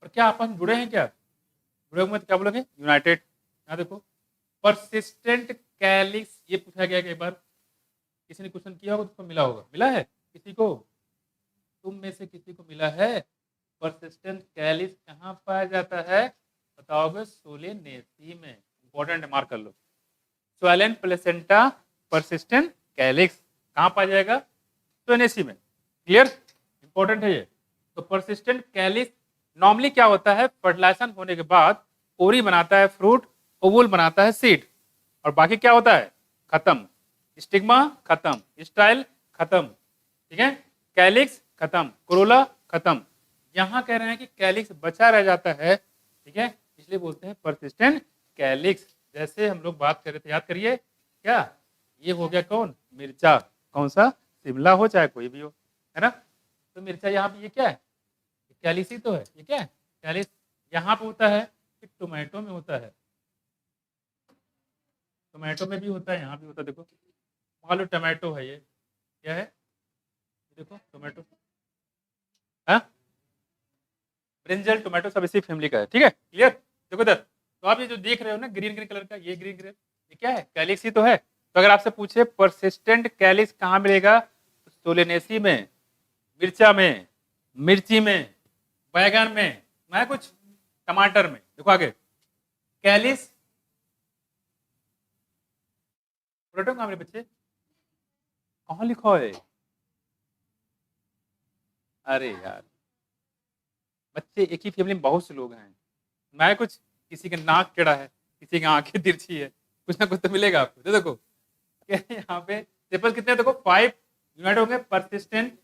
S1: और क्या आपस में जुड़े हैं? क्या जुड़े हुए? तो क्या बोलोगे? यूनाइटेड। यहाँ देखो परसिस्टेंट कैलिक्स, ये पूछा गया कि एक बार किसी ने क्वेश्चन किया होगा तो उसको मिला होगा। मिला है किसी को? तुम में से किसी को मिला है? परसिस्टेंट कैलिक्स कहाँ पाया जाता है? बताओगे? सोलेनेसी में। इंपॉर्टेंट, मार्क कर लो। स्वैलेंट प्लेसेंटा परसिस्टेंट कैलिक्स कहाँ पाया जाएगा? सोलेनेसी में। क्लियर? इंपॉर्टेंट है ये। तो परसिस्टेंट कैलिक्स नॉर्मली क्या होता है? फर्टिलाइजेशन होने के बाद ओरी बनाता है फ्रूट, ओवुल बनाता है सीड, और बाकी क्या होता है? खत्म। स्टिग्मा खत्म, स्टाइल खत्म। ठीक है। कैलिक्स खत्म, कोरोला खत्म। यहां कह रहे हैं कि कैलिक्स बचा रह जाता है। ठीक है। इसलिए बोलते हैं परसिस्टेंट कैलिक्स। जैसे हम लोग बात कर रहे थे, याद करिए क्या? ये हो गया कौन? मिर्चा। कौन सा? शिमला हो चाहे कोई भी हो, है ना? तो मिर्चा यहाँ पे ये क्या है? कैलिक्स ही तो है। ये क्या है? कैलिक्स। यहाँ पे होता है कि टोमेटो में होता है, टोमेटो में भी होता है, यहाँ भी होता है। देखो मान लो टोमेटो है, ये क्या है? देखो टोमेटो, हाँ, ब्रिंजल, टोमेटो सब इसी फैमिली का है। ठीक है। क्लियर? देखो इधर, तो आप ये जो देख रहे हो ना ग्रीन ग्रीन कलर का, ये ग्रीन ग्रीन, ये क्या है? कैलिक्स ही तो है। तो अगर आपसे पूछे परसिस्टेंट कैलिक्स कहाँ मिलेगा? तो सोलेनेसी में, मिर्चा में, मिर्ची में, बैगन में, मैं कुछ टमाटर में। देखो आगे कैलिस, पोटैटो कहाँ मेरे बच्चे? कहाँ लिखा है? अरे यार, बच्चे एक ही फैमिली में बहुत से लोग हैं। मैं कुछ, किसी का नाक टेढ़ा है, किसी की आंखें तिरछी है, कुछ ना कुछ तो मिलेगा आपको। देखो क्या है यहाँ पे ट्रिपल कितने हैं? देखो 5 यूनाइट हो गए। परसिस्टेंट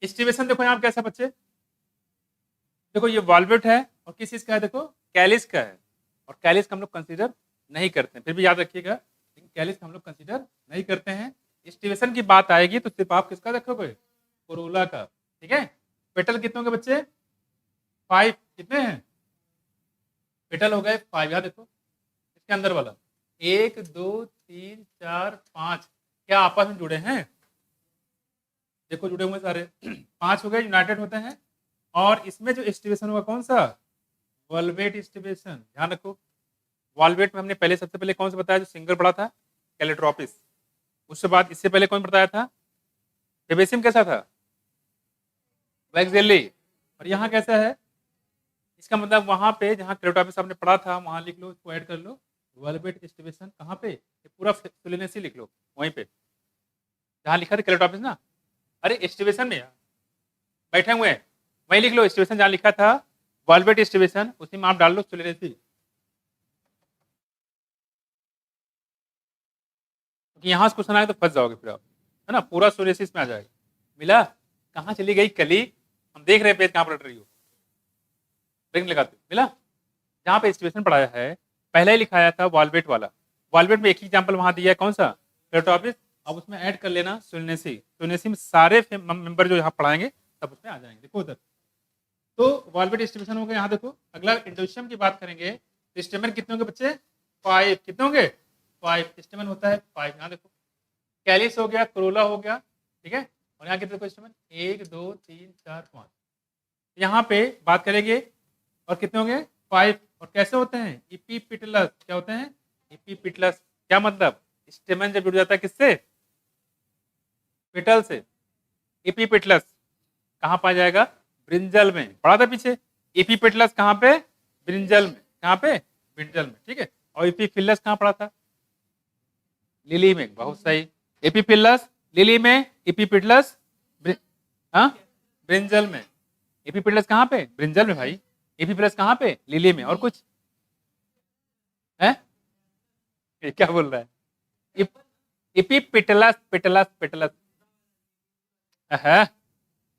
S1: एस्टिमेशन देखो यहाँ पे कैसा बच्चे, देखो ये वॉल्वेट है और किस चीज का है, देखो कैलिस का है। और कैलिस का हम लोग कंसीडर नहीं करते हैं, फिर भी याद रखिएगा, लेकिन कैलिस का हम लोग कंसीडर नहीं करते हैं। एस्टिमेशन की बात आएगी तो सिर्फ आप किसका रखोगे? कोरोला का। ठीक है, पेटल कितने होंगे बच्चे? 5। कितने हैं पेटल? हो गए 5। यहाँ देखो इसके अंदर वाला 1 2 3 4 5, क्या आपस में जुड़े हैं? देखो जुड़े हुए सारे 5 हो गए, यूनाइटेड होते हैं। और इसमें जो एस्टिवेशन होगा कौन सा? Valvate aestivation. ध्यान रखो, वॉल्वेट में हमने पहले सबसे पहले कौन सा बताया जो सिंगल पढ़ा था? कैलेट्रोपिस। उसके बाद इससे पहले कौन बताया था? फेबेसियम कैसा था? Wax jelly. और यहाँ कैसा है? इसका मतलब वहां पे जहाँ कैलेट्रोपिस आपने पढ़ा था वहां लिख लो, इसको ऐड कर लो। वॉल्वेट एस्टिवेशन कहाँ पे? ये पूरा सोलेनेसी लिख लो वहीं पे जहाँ लिखा था कैलेट्रोपिस ना। अरे एस्टिवेशन में यार बैठे हुए हैं, वहीं लिख लो एस्टिवेशन जहाँ लिखा था वॉल्वेट एस्टिवेशन, उसी में आप डाल लो सोलेनेसी। क्योंकि यहाँ से क्वेश्चन आए तो फंस जाओगे फिर आप, है ना, पूरा सोलेनेसिस में आ जाएगा। मिला? कहाँ चली गई कली? हम देख रहे हैं पेज कहाँ पर रही हो, ब्रेक लगाते मिला? जहाँ पे एस्टिवेशन पढ़ाया है पहले ही लिखाया था वॉल्वेट वाला। वॉल्वेट में एक ही एग्जाम्पल वहां दिया है, कौन सा? कैलेट्रोपिस। अब उसमें ऐड कर लेना सोलेनेसी। सोलेनेसी में सारे मेंबर जो यहाँ पढ़ाएंगे सब उसमें आ जाएंगे। देखो उधर तो वॉल्वेट एस्टिमेशन हो गया। यहाँ देखो अगला इंडोशियम की बात करेंगे तो स्टेमन कितने होंगे बच्चे? 5। कितने होंगे? 5 स्टेमन होता है 5। यहाँ देखो कैलिस हो गया, कोरोला हो गया, ठीक है। और यहाँ कितने स्टेमन? 1 2 3 4 5। यहाँ पे बात करेंगे और कितने होंगे? 5। और कैसे होते हैं? इपीपिटलस। क्या होते हैं? इपीपिटलस। क्या मतलब? स्टेमन जब जुड़ जाता है किससे? पेटल से। इपीपिटलस कहाँ पाया जाएगा? ब्रिंजल में। पढ़ा था पीछे इपीपिटलस कहाँ पे? ब्रिंजल में। कहाँ पे? ब्रिंजल में, ठीक है। और इपीफिलस कहाँ पढ़ा था? लिली में। बहुत सही। एपीफिलस लिली में, एपीपिटलस हाँ ब्रिंजल में। एपीपिटलस कहाँ पे? ब्रिंजल में भाई। एपीफिलस कहाँ पे? लिली में। और कुछ है? ये क्या बोल रहा है? एपीपिटलस पिटलस पिटलस है,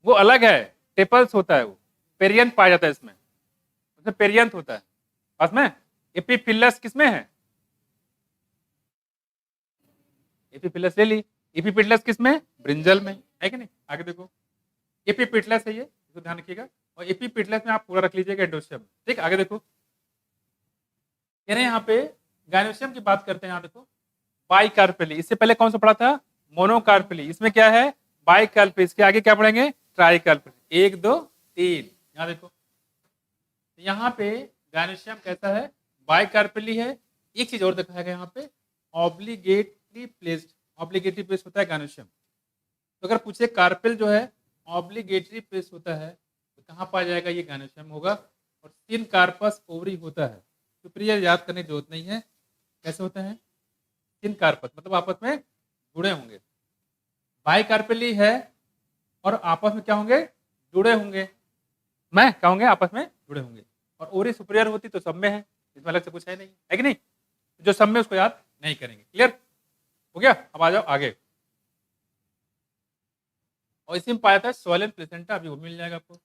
S1: वो अलग है। टेपल्स होता है वो, पेरियंथ पाया जाता है इसमें, उसमें पेरियंथ होता है पास में। एपीफिलस किसमें है? एपीफिलस ले ली। एपीपिटलस किसमें? ब्रिंजल में, है कि नहीं? आगे देखो एपीपिटलस है ये, इसको ध्यान रखिएगा। और एपीपिटलस में आप पूरा रख लीजिएगा एंडोशियम, ठीक। आगे देखो कह रहे हैं यहाँ पे गायनोशियम की बात करते हैं। यहाँ देखो बाइकार्पेली। इससे पहले कौन सा पढ़ा था? मोनोकार्पेली। इसमें क्या है? बाइकार्पेली। इसके आगे क्या पढ़ेंगे? ट्राइकार्पेली। 1 2 3। यहाँ देखो यहाँ पे गायनोशियम कैसा है? बाइकार्पेली है। एक चीज और दिखाया गया यहाँ पे, ऑब्लिगेटरी प्लेस्ड। ऑब्लिगेटरी प्लेस होता है गायनोशियम। तो अगर पूछे कार्पेल जो है ऑब्लिगेटरी प्लेस होता है तो कहाँ पाया जाएगा? ये गायनोशियम होगा। और सिन कार्पस ओवरी होता है। तो प्रिय याद करने की जरूरत नहीं है। कैसे होते हैं? सिन कार्पस मतलब आपस में जुड़े होंगे। बाइकार्पेली है और आपस में क्या होंगे? जुड़े होंगे। मैं क्या होंगे? आपस में जुड़े होंगे। और ओरी सुपीरियर होती तो सब में है, इसमें अलग से कुछ है नहीं, है कि नहीं? जो सब में उसको याद नहीं करेंगे। क्लियर हो गया? अब आ जाओ आगे। और इसी में पाया था सोलन प्लेसेंटा, अभी वो मिल जाएगा आपको।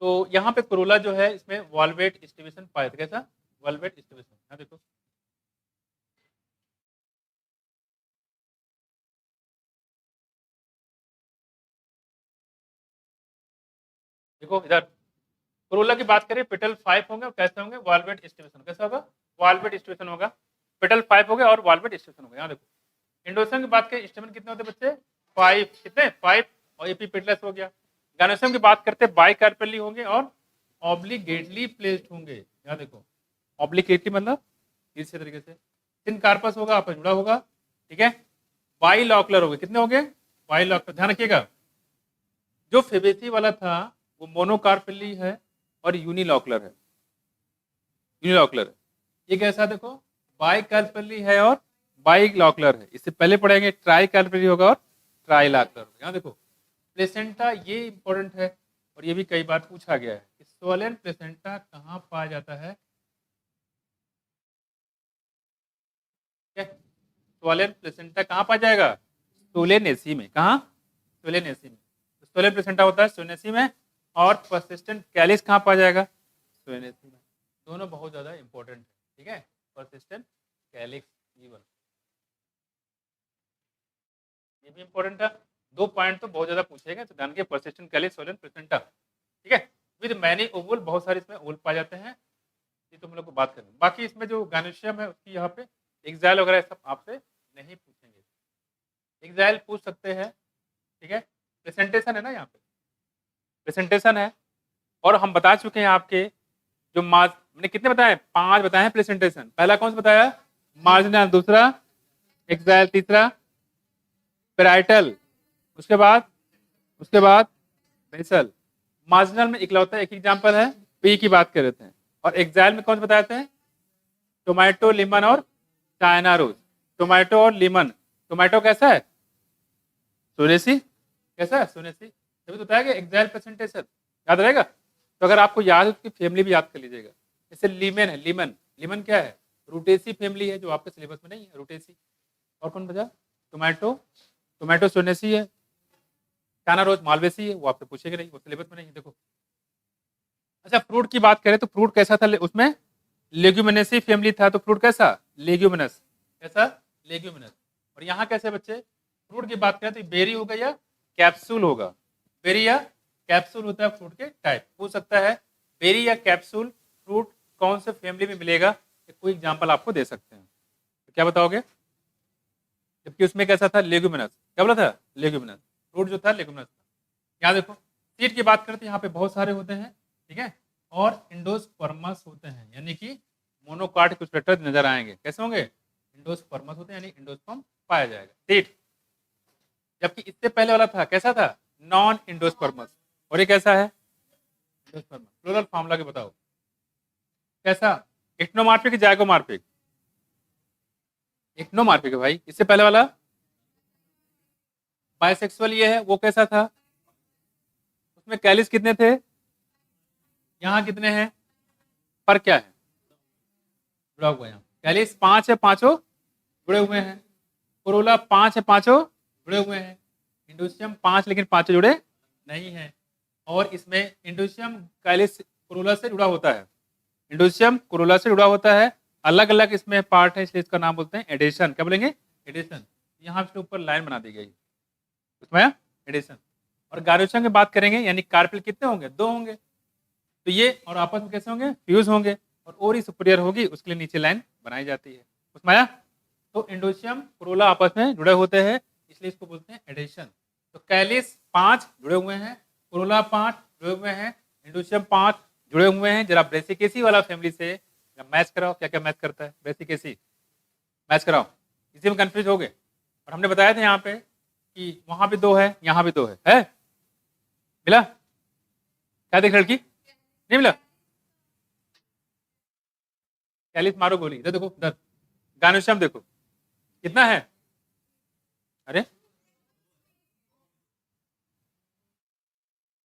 S1: तो यहाँ पे कोरोला जो है इसमें वॉल्वेट एस्टिवेशन पाया था। कैसा? Valvate aestivation. यहाँ देखो देखो इधर कोरोला की बात करें, पेटल 5 होंगे और कैसे होंगे? Valvate aestivation. कैसा होगा? वॉल्वेट एस्टिवेशन होगा। पेटल 5 हो गए और वॉल्वेट एस्टिवेशन होगा। यहाँ देखो इंडोसम की बात करें, स्टेमन कितने होते बच्चे? 5। कितने? 5। और एपीपेटलस हो गया। गायनोसियम की बात करते हैं बाइकार्पेली होंगे और ऑब्लिगेटली प्लेस्ड होंगे। यहाँ देखो ऑब्लिगेटली मतलब इस तरीके से। सिन कार्पस होगा, आपस जुड़ा होगा, ठीक है। बाइलॉकुलर हो गए। कितने हो गए? बाइलॉकुलर। ध्यान रखिएगा जो फेबेसी वाला था वो मोनोकार्पेली है और यूनिलॉकुलर है। यूनिलॉकुलर है। ये कैसा? देखो बाइकार्पेली है और बाइलॉकुलर है, इससे पहले पढ़ेंगे ट्राई कैलपरी होगा और ट्राइलॉकुलर होगा। यहाँ देखो प्लेसेंटा, ये इंपॉर्टेंट है और ये भी कई बार पूछा गया है कि स्वोलन प्लेसेंटा कहाँ पाया जाता है। स्वोलन प्लेसेंटा कहाँ पाया जाएगा? सोलेनेसी में। कहाँ? सोलेनेसी में। तो स्वोलन प्लेसेंटा होता है सोलेनेसी में, और परसिस्टेंट कैलिस कहाँ पाया जाएगा? सोलेनेसी में। दोनों बहुत ज्यादा इंपॉर्टेंट है, ठीक है। परसिस्टेंट कैलिस ये भी इंपॉर्टेंट है। 2 पॉइंट तो बहुत ज्यादा पूछेगा, तो ध्यान के परसिस्टेंट कैलिस सोलन प्लेसेंटा, ठीक है। विद मैनी ओवल, बहुत सारे इसमें ओवल पाए जाते हैं, ये तो हम लोग को बात करेंगे। बाकी इसमें जो गायनोशियम है उसकी यहाँ पे एक्साइल वगैरह सब आपसे नहीं पूछेंगे, एक्साइल पूछ सकते हैं, ठीक है। प्रेजेंटेशन है ना यहाँ पे, प्रेजेंटेशन है, और हम बता चुके हैं आपके जो मैंने कितने बताए? 5 बताए हैं प्रेजेंटेशन। पहला कौन सा बताया? मार्जिनल, दूसरा एक्साइल, तीसरा पेराइटल, उसके बाद बेसल। मार्जिनल में इकलौता एक एग्जाम्पल है, पी की बात कर रहे थे, और एक्साइल में कौन से बताते हैं? टोमेटो, लीमन और चाइना रोज। टोमेटो और लीमन, टोमेटो कैसा है? सोनेसी, कैसा है? सोनेसी। तभी तो बताया कि एक्साइल प्रेजेंटेशन याद रहेगा। तो अगर आपको याद है उसकी फैमिली भी याद कर लीजिएगा। जैसे लीमन है, लीमन, लीमन क्या है? रूटेसी फैमिली है, जो आपके सिलेबस में नहीं है, रूटेसी। और कौन बचा? टोमेटो, टोमेटो सोनेसी है। चाइना रोज मालवेसी है, वो आपसे पूछेंगे नहीं, वो सिलेबस में नहीं है। देखो, अच्छा फ्रूट की बात करें तो फ्रूट कैसा था? उसमें लेग्यूमिनेसी फैमिली था, तो फ्रूट कैसा? लेग्यूमिनस, कैसा? लेग्यूमिनस। और यहाँ कैसे बच्चे? फ्रूट की बात करें तो बेरी होगा या कैप्सूल होगा? बेरी या कैप्सूल होता है फ्रूट के टाइप, हो सकता है बेरी या कैप्सूल फ्रूट कौन से फैमिली में मिलेगा, कोई एग्जाम्पल आपको दे सकते हैं, तो क्या बताओगे? जबकि उसमें कैसा था? लेग्यूमिनस। क्या बोला था? लेग्यूमिनस। फ्रूट जो था लेग्यूमिनस था। यहाँ देखो सीड की बात करते हैं, यहाँ पे बहुत सारे होते हैं, ठीक है, और इंडोस्पर्मस होते हैं, यानी कि मोनोकाट कुछ लेटर नजर आएंगे, कैसे होंगे? इंडोस्पर्मस होते हैं, यानी इंडोस्पर्म पाया जाएगा, सीड। जबकि इससे पहले वाला था, कैसा था? नॉन इंडोस्पर्मस। और ये कैसा है? इंडोस्पर्मस। फ्लोरल फॉर्मूला के बताओ कैसा? एक्टोमार्फिक, जाइगोमार्फिक? एक्टोमार्फिक है भाई। इससे पहले वाला बाइसेक्सुअल ये है, वो कैसा था? उसमें कैलिस कितने थे? यहाँ कितने हैं? फर्क क्या है? जुड़ा हुआ है यहाँ। कैलिस 5 है, पांचों जुड़े हुए हैं। कोरोला 5 है, पांचों जुड़े हुए हैं। इंडोसियम 5 लेकिन पांचों जुड़े नहीं है। और इसमें इंडोसियम कैलिस कोरोला से जुड़ा होता है, इंडोसियम कोरोला से जुड़ा होता है, अलग अलग इसमें पार्ट है, इसलिए इसका नाम बोलते हैं एडेशन। क्या बोलेंगे? एडेशन। यहाँ पे ऊपर लाइन बना दी गई उसमें एडेशन। और गार्योशियम की बात करेंगे, यानी कार्पेल कितने होंगे? 2 होंगे। तो ये और आपस में कैसे होंगे? फ्यूज होंगे, और ओरी सुपीरियर होगी, उसके लिए नीचे लाइन बनाई जाती है। उसमें आया? तो इंडोसियम कोरोला आपस में जुड़े होते हैं, इसलिए इसको बोलते हैं एडेशन। तो कैलिस 5 जुड़े हुए हैं, कोरोला 5 जुड़े हुए हैं, इंडोसियम 5 जुड़े हुए हैं। जरा ब्रेसिकेसी वाला फैमिली से मैच कराओ, क्या क्या मैच करता है? ब्रेसिकेसी मैच कराओ, इसी में कंफ्यूज हो गए। और हमने बताया था यहाँ पे कि वहां भी 2 है, यहाँ भी 2 है? मिला? क्या देख लड़की? नहीं मिला? कैलिस मारो गोली, इधर देखो, इधर गानुश्यम देखो कितना है? अरे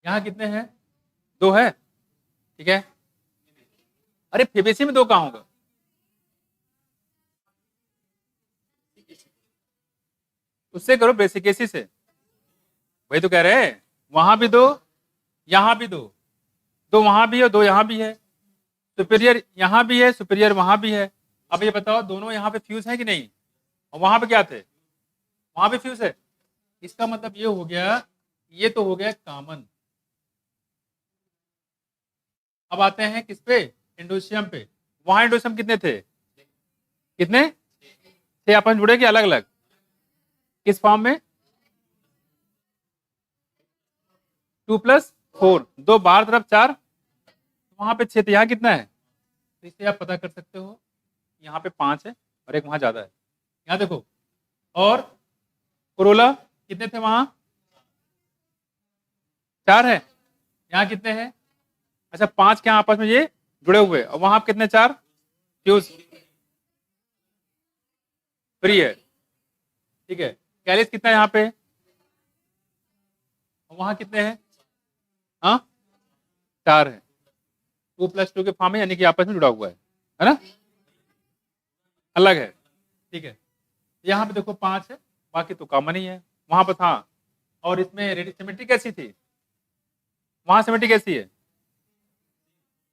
S1: यहाँ कितने हैं? 2 है, ठीक है। अरे फेबेसी में 2 कहाँ होगा? उससे करो, बेसिकेसी से। वही तो कह रहे हैं, वहां भी 2, यहाँ भी 2, 2 वहां भी है, 2 यहाँ भी है, सुपीरियर यहाँ भी है, सुपीरियर वहां भी है। अब ये बताओ दोनों यहाँ पे फ्यूज है कि नहीं? और वहां पे क्या थे? वहां पे फ्यूज है। इसका मतलब ये हो गया, ये तो हो गया कॉमन। अब आते हैं किस पे? इंडोसियम पे। वहां इंडोसियम कितने थे? कितने थे? आपस में जुड़े कि अलग अलग? किस फॉर्म में? 2+4, 2 बाहर तरफ 4, वहां पे 6 थे, यहाँ कितना है? तो इससे आप पता कर सकते हो, यहाँ पे 5 है और एक वहां ज्यादा है। यहाँ देखो, और कोरोला कितने थे? वहां 4 है, यहाँ कितने हैं? अच्छा 5 के आपस में ये जुड़े हुए, और वहां कितने? 4 फ्यूज। फ्री है, ठीक है। कैलिस कितना है यहाँ पे, वहां कितने हैं, हाँ 4 है। 2+2 के फॉर्म है, यानी कि आपस में जुड़ा हुआ है ना, अलग है, ठीक है। यहाँ पे देखो 5 है, बाकी तो कॉमन ही है वहां पर, हाँ। और इसमें सिमेट्री कैसी थी, वहां सिमेट्री कैसी है,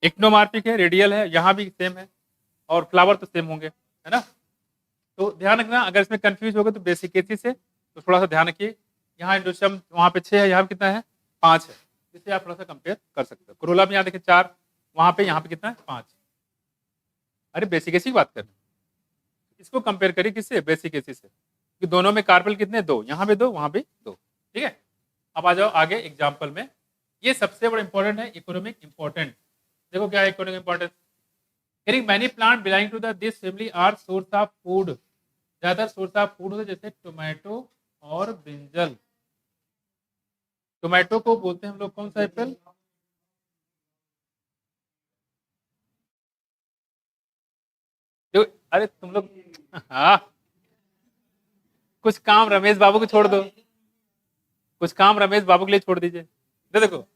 S1: इक्नोमार्फिक है, रेडियल है, यहाँ भी सेम है, और फ्लावर तो सेम होंगे, है ना। तो ध्यान रखना, अगर इसमें कंफ्यूज होगा तो बेसिक केसी से तो थोड़ा सा ध्यान रखिए। यहाँ इंडोसियम वहाँ पे 6 है, यहाँ पे कितना है, 5 है, इससे आप थोड़ा सा कंपेयर कर सकते हो। कोरोला में यहाँ देखिए 4, वहाँ पे यहाँ पे कितना है, 5। अरे बेसिक केसी की बात कर रहे हैं, इसको कंपेयर करिए किससे, बेसिक केसी से, कि दोनों में कार्बन कितने, 2, यहाँ पे 2, वहाँ पे 2, ठीक है। अब आ जाओ आगे एग्जाम्पल में, ये सबसे बड़ा इंपॉर्टेंट है, इकोनॉमिक इंपॉर्टेंट। देखो क्या है economic important, many plant belonging to the this family are source of food, ज्यादातर सोर्स ऑफ फूड होते जैसे टोमेटो और ब्रिंजल। टोमेटो को बोलते हैं हम लोग कौन सा एप्पल, अरे तुम लोग हाँ, कुछ काम रमेश बाबू को छोड़ दो, कुछ काम रमेश बाबू के लिए छोड़ दीजिए। देखो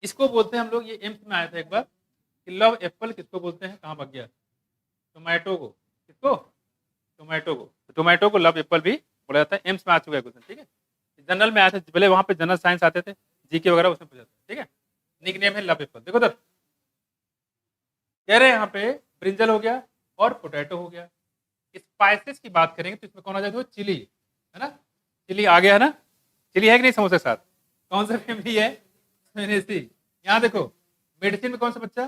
S1: इसको बोलते हैं हम लोग, ये एम्स में आया था एक बार, कि लव एप्पल किसको बोलते हैं, कहाँ भाग गया, टोमेटो को, किसको, टोमेटो को, तो टोमेटो को लव एप्पल भी बोला जाता है। एम्स में आ चुका है क्वेश्चन, ठीक है। जनरल में आया था पहले, वहां पे जनरल साइंस आते थे, जीके वगैरह उसमें पूछा था, ठीक है। निक नेम है लव एप्पल। देखो उधर कह रहे हैं यहाँ पे ब्रिंजल हो गया और पोटैटो हो गया। स्पाइसेस की बात करेंगे तो इसमें कौन आ जाएगा, चिली, है ना, चिली आ गया है ना, चिली है कि नहीं समोसे के साथ, कौन सा फैमिली है, स्पेनेसी। यहाँ देखो मेडिसिन में कौन सा बच्चा,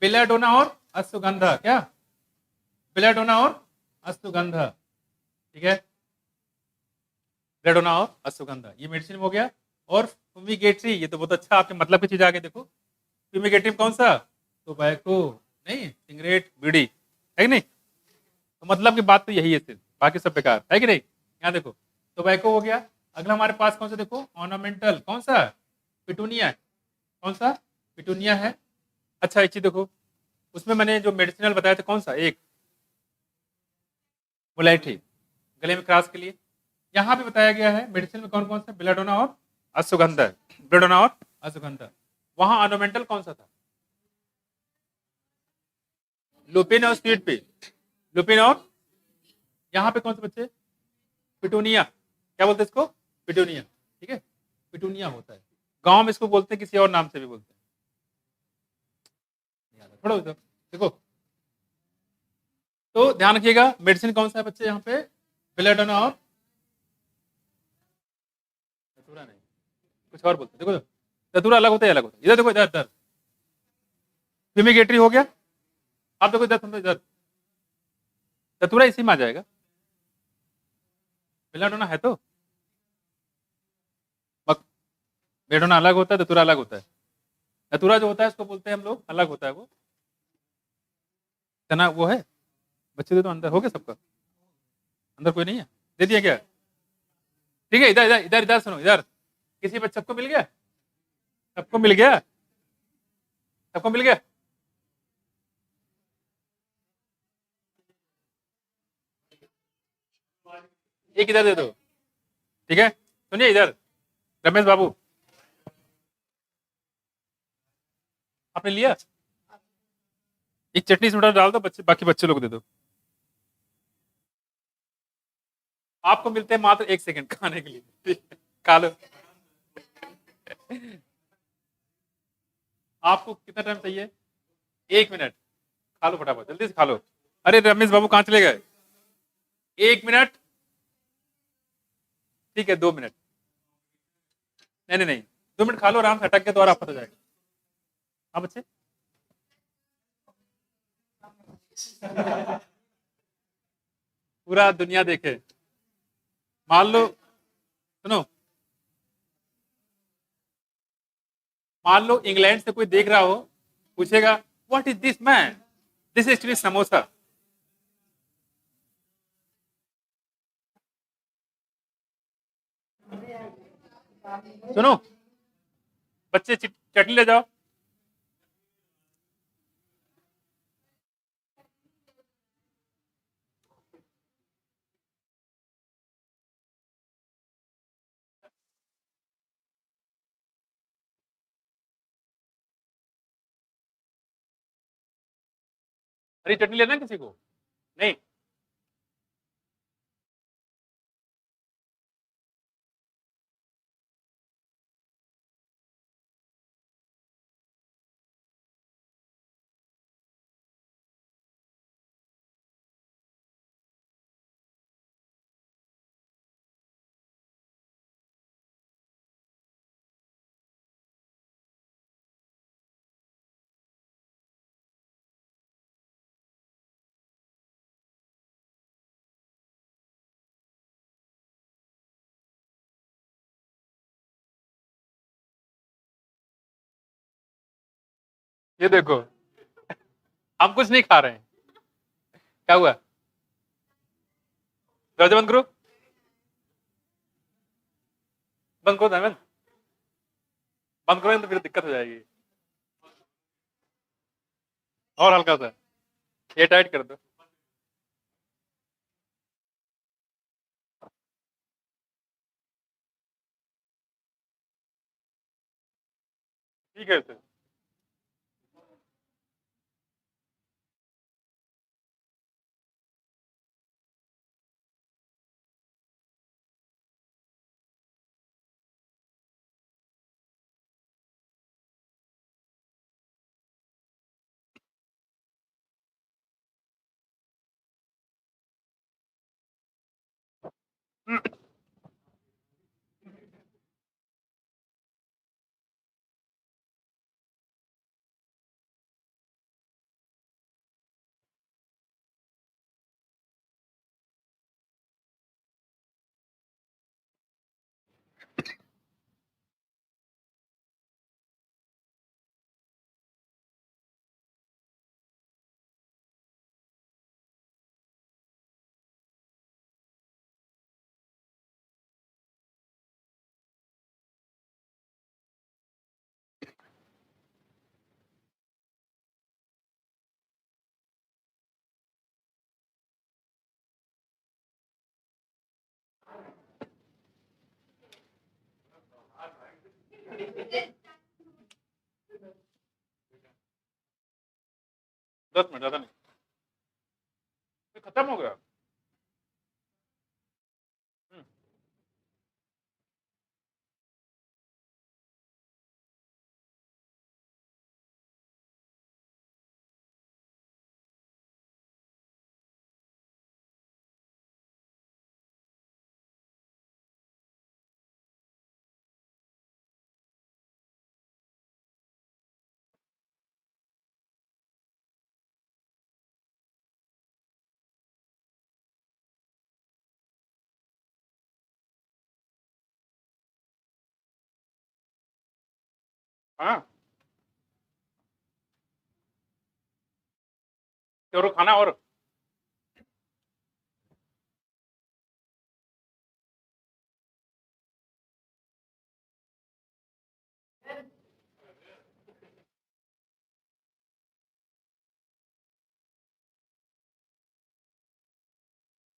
S1: बेलाडोना और अश्वगंधा, क्या, बेलाडोना और अश्वगंधा, ठीक है, बेलाडोना और अश्वगंधा, ये मेडिसिन में हो गया। और फ्यूमिगेटरी, ये तो बहुत अच्छा आपके मतलब की चीज आ गई। देखो फ्यूमिगेटरी में कौन सा, टोबैको, नहीं सिगरेट बीड़ी, है कि नहीं, तो मतलब की बात तो यही है सिर्फ, बाकी सब बेकार है कि नहीं। यहाँ देखो टोबैको हो गया। अगला हमारे पास कौन सा, देखो ऑर्नामेंटल, कौन सा, पिटूनिया, कौन सा, पिटूनिया है। अच्छा एक चीज देखो, उसमें मैंने जो मेडिसिनल बताया था कौन सा, एक मुलाइठी, गले में क्रास के लिए। यहाँ भी बताया गया है मेडिसिन में कौन कौन सा, बेलाडोना और अश्वगंधा, बेलाडोना और अश्वगंधा। वहां ऑर्नामेंटल कौन सा था, लुपिन और स्वीट पे, लुपिन और, यहाँ पे कौन से बच्चे, पिटूनिया, क्या बोलते हैं इसको, पिटूनिया, ठीक है, पिटूनिया होता है। गांव में इसको बोलते हैं किसी और नाम से भी बोलते हैं, थोड़ा उधर देखो। तो ध्यान रखिएगा मेडिसिन कौन सा है बच्चे, यहाँ पे बेलाडोना और धतूरा, नहीं कुछ और बोलते हैं। देखो धतूरा अलग होता है, अलग होता है, इधर देखो, इधर इधर फ्यूमिगेटरी हो गया। आप देखो इधर, इधर धतूरा इसी में आ जाएगा, बेलाडोना है तो, बेलाडोना अलग होता है, धतूरा अलग होता है। धतूरा जो होता है उसको बोलते हैं हम लोग, अलग होता है वो, तना वो है। बच्चे दे तो अंदर हो गया सबका, अंदर कोई नहीं है, दे दिया क्या, ठीक है। इधर इधर इधर इधर सुनो, इधर किसी बच्चे सबको मिल गया, सबको मिल गया, सबको मिल गया। एक इधर दे दो, ठीक है। सुनिए इधर रमेश बाबू, आपने लिया, एक चटनी से डाल दो, बच्चे बाकी बच्चे लोग दे दो। आपको मिलते हैं मात्र 1 सेकंड खाने के लिए, ठीक है? खा लो। आपको कितना टाइम चाहिए, 1 मिनट, खा लो फटाफट, जल्दी से खा लो। अरे रमेश बाबू कहाँ चले गए, 1 मिनट, ठीक है 2 मिनट, नहीं नहीं नहीं, 2 मिनट खा लो आराम से, अटक के तो और आपका हो जाएगा। हाँ बच्चे पूरा दुनिया देखे, मान लो, सुनो, मान लो इंग्लैंड से कोई देख रहा हो, पूछेगा what is this man, this actually samosa. सुनो बच्चे चटनी ले जाओ, हरी चटनी लेना है किसी को? नहीं। ये देखो, हम कुछ नहीं खा रहे हैं। क्या हुआ? दरवाजा बंद करो, बंद करो धर्मेंद्र, बंद करो तो फिर दिक्कत हो जाएगी। और हल्का सा ये टाइट कर दो। ठीक है सर। दस मिनट ज्यादा नहीं, ये खत्म हो गया। हम्म, हाँ और खाना और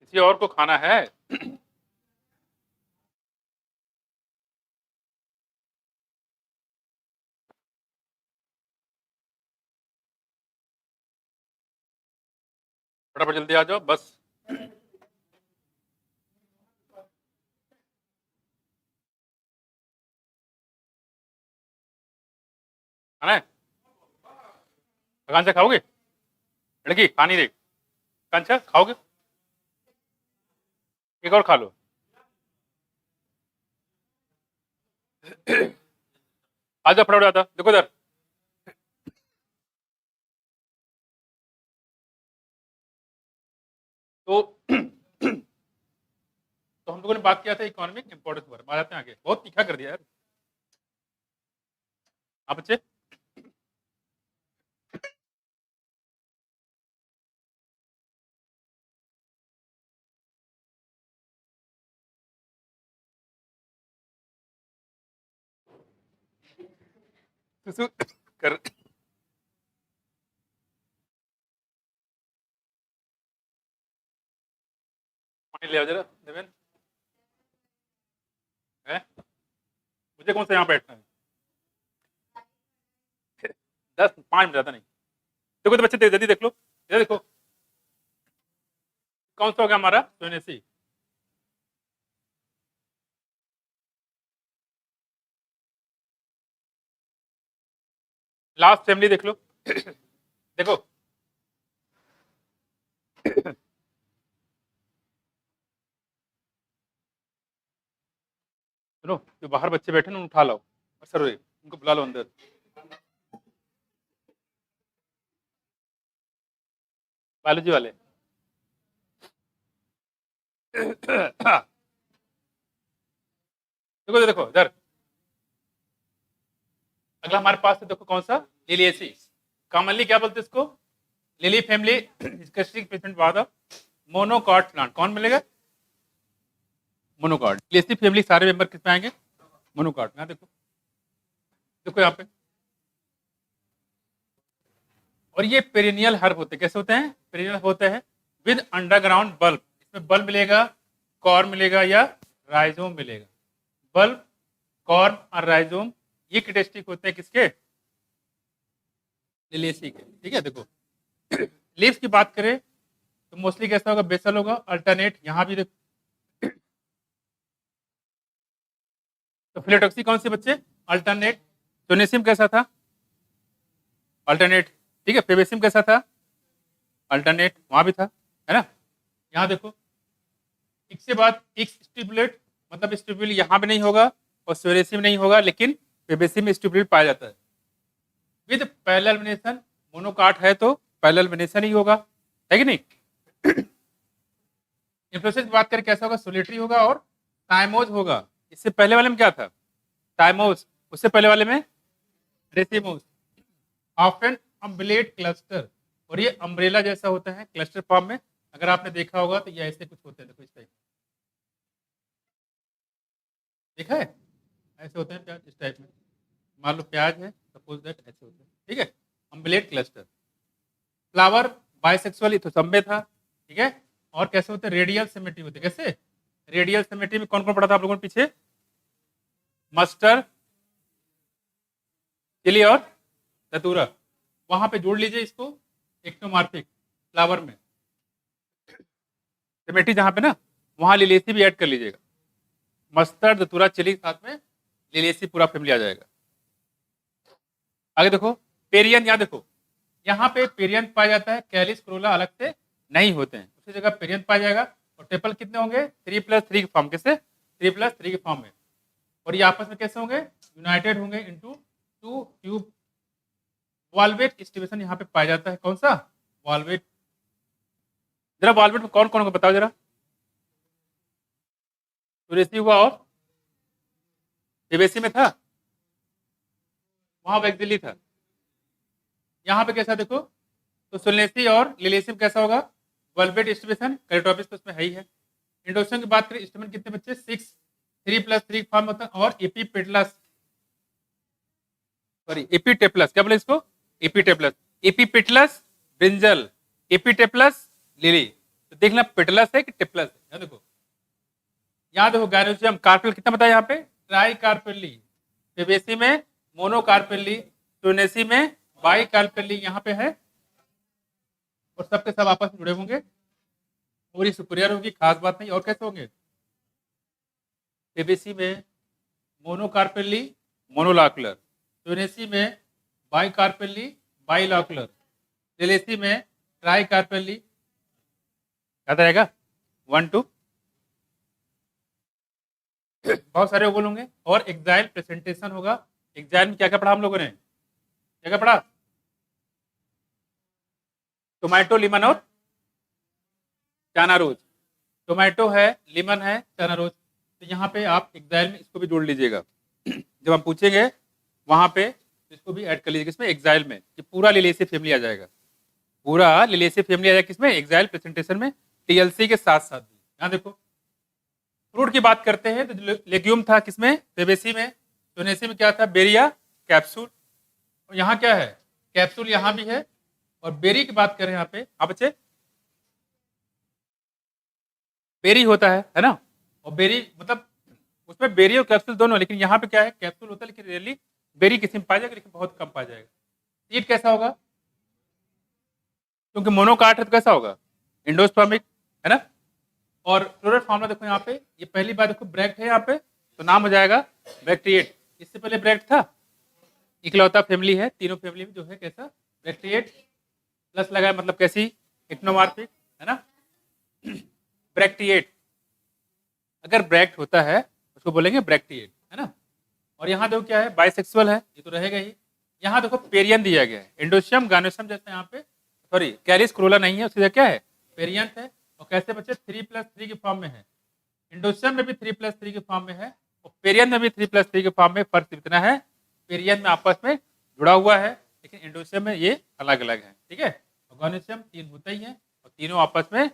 S1: किसी और को खाना है? फटाफट जल्दी आ जाओ बस। खाना है? कांचा खाओगे? लड़की पानी दे। कांचा खाओगे? एक और खा लो। आजा फटाफट आता, देखो इधर। तो तो हम लोगों ने बात किया था इकोनॉमिक इंपोर्टेंस पर, आ जाते हैं आगे। बहुत तीखा कर दिया यार आप बच्चे। सुसु कर पानी ले आओ जरा देवेन। है मुझे कौन सा यहाँ बैठना है? 10 5 मिनट ज्यादा नहीं। देखो तो बच्चे जल्दी देख लो। ये देखो कौन सा हो गया हमारा सोनेसी। लास्ट फैमिली देख लो देखो सुनो, जो बाहर बच्चे बैठे ना उठा लाओ, सर उनको बुला लो अंदर। बायोलॉजी वाले देखो देखो इधर, अगला हमारे पास है देखो कौन सा, लिलिएसी। कॉमनली क्या बोलते हैं इसको, लिली फैमिली पेशेंट बाद मोनोकॉट प्लांट। कौन मिलेगा, मोनोकॉट। लिलिएसी फैमिली सारे मेंबर किस में आएंगे, मोनोकॉट। यहाँ देखो देखो यहाँ पे, और ये पेरिनियल हर्ब होते हैं। कैसे होते हैं, पेरिनियल होते हैं विद अंडरग्राउंड बल्ब। इसमें बल्ब मिलेगा, कॉर्म मिलेगा या राइजोम मिलेगा। बल्ब, कॉर्म और राइजोम ये कैरेक्टरिस्टिक होते हैं किसके, लिलिएसी के। ठीक है, देखो लीव्स की बात करें तो मोस्टली कैसा होगा, बेसल होगा, अल्टरनेट। यहाँ भी देखो तो फिलेटॉक्सी कौन से बच्चे, अल्टरनेट। सोनेसियम कैसा था, अल्टरनेट। ठीक है, फेबेसियम कैसा था, अल्टरनेट, वहां भी था, है ना। यहाँ देखो एक से बाद एक स्टिपुलेट, मतलब स्टिपुल यहाँ भी नहीं होगा और सोरेसियम नहीं होगा, लेकिन फेबेसियम में स्टिपुलेट पाया जाता है विद पैरेलल वेनेशन। मोनोकाट है तो पैरेलल वेनेशन ही होगा, है कि नहीं। इन्फ्लोरेसेंस की बात करें कैसा होगा, सोलिटरी होगा और टाइमोज होगा। इससे पहले वाले में क्या था, टाइमोज। उससे पहले वाले में रेसिमोज। ऑफन अम्बलेट क्लस्टर, और ये अम्ब्रेला जैसा होता है क्लस्टर फॉर्म में। अगर आपने देखा होगा तो ये ऐसे कुछ होते हैं, देखो इस टाइप, देखा है, ऐसे होते हैं प्याज इस टाइप में। मान लो प्याज है, सपोज दैट ऐसे होते हैं। ठीक है, अम्बलेट क्लस्टर। फ्लावर बाइसेक्सुअल इथोसम में था। ठीक है, और कैसे होते हैं, रेडियल सिमेट्री होते हैं। कैसे, रेडियल सिमेट्री में कौन कौन पढ़ा था आप लोगों ने पीछे, मस्टर, चिली और धतूरा। वहां पे जोड़ लीजिए इसको, एक्टोमार्फिक फ्लावर में सिमेट्री जहां पे ना, वहां लिलेसी भी ऐड कर लीजिएगा। मस्टर्ड, धतूरा, चिली साथ में लिलेसी, पूरा फैमिली आ जाएगा। आगे देखो पेरियन, यहाँ देखो यहाँ पे पेरियन पाया जाता है, कैलिस क्रोला अलग से नहीं होते हैं, उसी जगह पेरियन पाया जाएगा। और टेपल कितने होंगे, 3+3 के फॉर्म, कैसे 3+3 के फॉर्म में। और ये आपस में कैसे होंगे, यूनाइटेड होंगे into two tube. Valvate distribution यहाँ पे पाया जाता है, कौन सा, वॉल्वेट। जरा वॉल्वेट में कौन कौन होगा बताओ जरा, सुरेसी हुआ और फेबेसी में था, वहां वैक्सिली था। यहाँ पे कैसा देखो, तो सोलेसी और लिलेसी में कैसा होगा, वॉल्वेट डिस्ट्रीब्यूशन। कैरेटोपिस तो उसमें है ही है। इंडोसन की बात करें, स्टेमन कितने बच्चे, 6, 3+3 फॉर्म होता है। और एपीपेटलस, सॉरी एपीटेपलस, क्या बोले इसको, epipetalous. Epipetalous brinjal, epipetalous lily. तो देखना पेटलस है कि टेपलस है। यहाँ देखो, यहाँ देखो गायरोसियम, कार्पेल कितना बताया यहाँ पे, ट्राई कार्पेली। फेबेसी में मोनोकार्पेली, टोनेसी में बाई कार्पेली, यहाँ पे है। और सबके सब आपस में जुड़े होंगे, पूरी सुपीरियर होगी, खास बात नहीं। और कैसे होंगे, फेबेसी में मोनोकार्पेली, मोनोलाकुलर। टोनेसी में बाई कार्पेली, बाईलाकुलर। लिलेसी में ट्राई कार्पेली। याद रहेगा 1 2, बहुत सारे ओवल होंगे। और एक्साइल प्रेजेंटेशन होगा। एक्साइल में क्या क्या पढ़ा हम लोगों ने, क्या क्या पढ़ा, टोमेटो, लिमन और चाना रोज। टोमेटो है, लिमन है, चाना रोज। तो यहाँ पे आप एक्साइल में इसको भी जोड़ लीजिएगा। जब हम पूछेंगे वहां पे इसको भी ऐड कर लीजिएगा इसमें, एक्साइल में। ये पूरा लिलेसी फैमिली आ जाएगा, पूरा लिलेसी फैमिली आ जाएगा किसमें, एक्साइल प्रेजेंटेशन में, टीएलसी के साथ साथ भी। यहाँ देखो फ्रूट की बात करते हैं तो लेग्यूम था किसमें, फेबेसी में। टोनेसी में क्या था, बेरिया, कैप्सूल। और यहाँ क्या है, कैप्सूल यहाँ भी है। और बेरी की बात करें यहाँ पे, हाँ बच्चे, बेरी होता है ना। और बेरी मतलब उसमें बेरी और कैप्सूल दोनों, लेकिन यहाँ पे क्या है, कैप्सूल होता है लेकिन रेयरली बेरी किसी में पाया जाएगा, लेकिन बहुत कम पाया जाएगा। सीड कैसा होगा, क्योंकि मोनोकाट है तो कैसा होगा, एंडोस्पर्मिक, है ना। और क्लोराइड फॉर्मूला देखो यहाँ पे, ये पहली बार देखो ब्रैक्ट है यहाँ पे, तो नाम हो जाएगा ब्रैक्टिएट। इससे पहले ब्रैक्ट था, इकलौता फैमिली है, तीनों फैमिली में जो है कैसा, ब्रैक्टिएट। प्लस लगाए मतलब कैसी, एक्नोमार्फिक, है ना। ब्रैक्टिएट, अगर ब्रैक्ट होता है उसको बोलेंगे ब्रैक्टिएट, है ना। और यहाँ देखो क्या है, बाइसेक्सुअल है, ये तो रहेगा ही। यहाँ देखो पेरियन दिया गया है, एंडोशियम गानोशियम जैसे यहाँ पे, सॉरी कैरिस क्रोला नहीं है, उसकी जगह क्या है, पेरियंथ है। और कैसे बच्चे 3+3 के फॉर्म में है, इंडोशियम में भी 3+3 के फॉर्म में है, और पेरियन में भी 3+3 के फॉर्म में। फर्क इतना है, पेरियन में आपस में जुड़ा हुआ है, लेकिन इंडोशियम में ये अलग अलग है, ठीक है। गानोशियम 3 होता ही है, और तीनों आपस में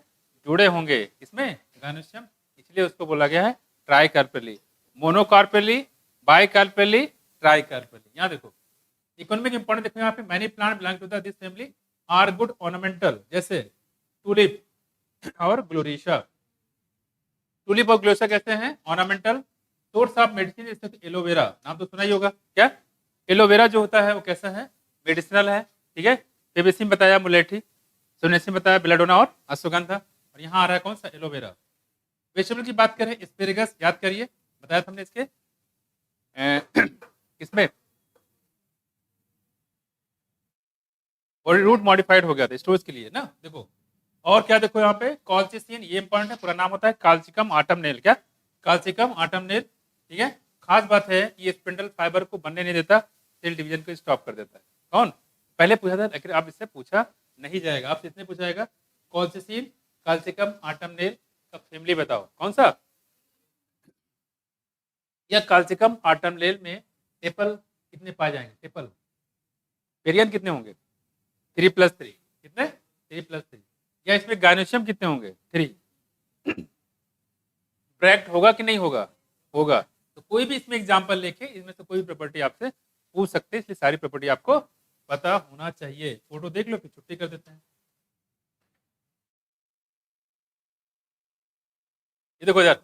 S1: जुड़े होंगे, इसमें गानोशियम, इसलिए उसको बोला गया है ट्राइकार्पेली, मोनोकार्पेली, बाइकार्पेली, ट्राइकार्पेली। यहाँ देखो इकोनॉमिक इंपॉर्टेंट देखो, यहाँ पे many plant belong to this family are good ornamental, जैसे टूलिप और ग्लोरिशा। टूलिप और ग्लोरिशा कैसे हैं, ऑर्नामेंटल। सोर्स ऑफ मेडिसिन जैसे एलोवेरा, नाम तो सुना ही होगा, क्या एलोवेरा जो होता है वो कैसा है, मेडिसिनल है, ठीक है। फेबेसिम बताया, मुलेठी, सोनेसिम बताया, बेलाडोना और अश्वगंधा। और यहाँ आ रहा है कौन सा, एलोवेरा। वेजिटेबल की बात करें, एस्पेरेगस, याद करिए, बताया था हमने इसके किसमें, और रूट मॉडिफाइड हो गया था स्टोरेज के लिए ना, देखो। और क्या देखो यहाँ पे, कॉल्चिसिन, ये इंपॉर्टेंट है, पूरा नाम होता है काल्चिकम आटमनेल, क्या काल्चिकम आटमनेल, ठीक है। खास बात है ये स्पिंडल फाइबर को बनने नहीं देता, सेल डिवीजन को स्टॉप कर देता है। कौन पहले पूछा था, लेकिन अब इससे पूछा नहीं जाएगा, आपसे इतने पूछा जाएगा, कॉल्चिसिन, काल्चिकम आटमनेल का फैमिली बताओ कौन सा, या काल्चिकम आटमनेल में टेपल कितने पाए जाएंगे, टेपल वेरिएंट कितने होंगे, 3+3, कितने 3+3। या इसमें गायनोशियम कितने होंगे, 3। ब्रैक्ट होगा कि नहीं होगा, होगा। तो कोई भी इसमें एग्जांपल लेके इसमें से कोई भी प्रॉपर्टी आपसे पूछ सकते हैं, इसलिए सारी प्रॉपर्टी आपको पता होना चाहिए। फोटो देख लो फिर छुट्टी कर देते हैं। ये देखो यार,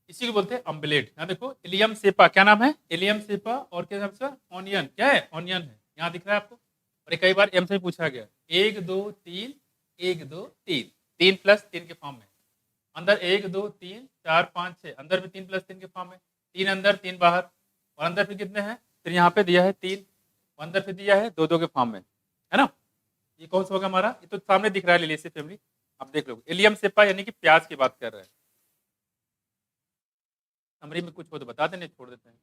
S1: इसी को बोलते हैं अम्बलेट। यहाँ देखो इलियम सेपा, क्या नाम है, इलियम सेपा, और क्या नाम है, ऑनियन, क्या है, ऑनियन है, यहाँ दिख रहा है आपको। और ये कई बार एम से पूछा गया, 1 2 3, 1 2 3, 3+3 के फॉर्म में, अंदर 1 2 3 4 5 6, अंदर भी 3+3 के फॉर्म में, 3 अंदर 3 बाहर, और अंदर फिर कितने हैं, फिर यहाँ पे दिया है 3, अंदर फिर दिया है 2 2 के फॉर्म में, है ना। ये कौन सा होगा हमारा, ये तो सामने दिख रहा है, लिलियेसी फैमिली। आप देख लो, इलियम सेपा यानी कि प्याज की बात कर रहे हैं। समरी में कुछ हो तो बता देने, छोड़ देते हैं।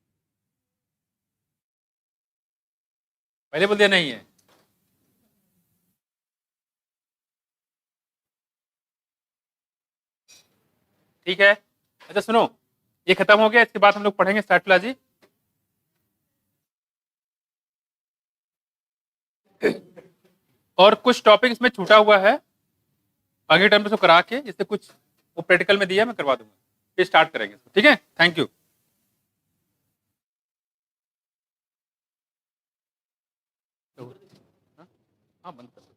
S1: पहले बोल दिया नहीं है, ठीक है। अच्छा सुनो, ये खत्म हो गया, इसके बाद हम लोग पढ़ेंगे साइटोलॉजी। और कुछ टॉपिक इसमें छूटा हुआ है, अगले टाइम पे उसको करा के, जिससे कुछ वो प्रैक्टिकल में दिया मैं करवा दूंगा, फिर स्टार्ट करेंगे, ठीक है। Thank you. हाँ बंद कर।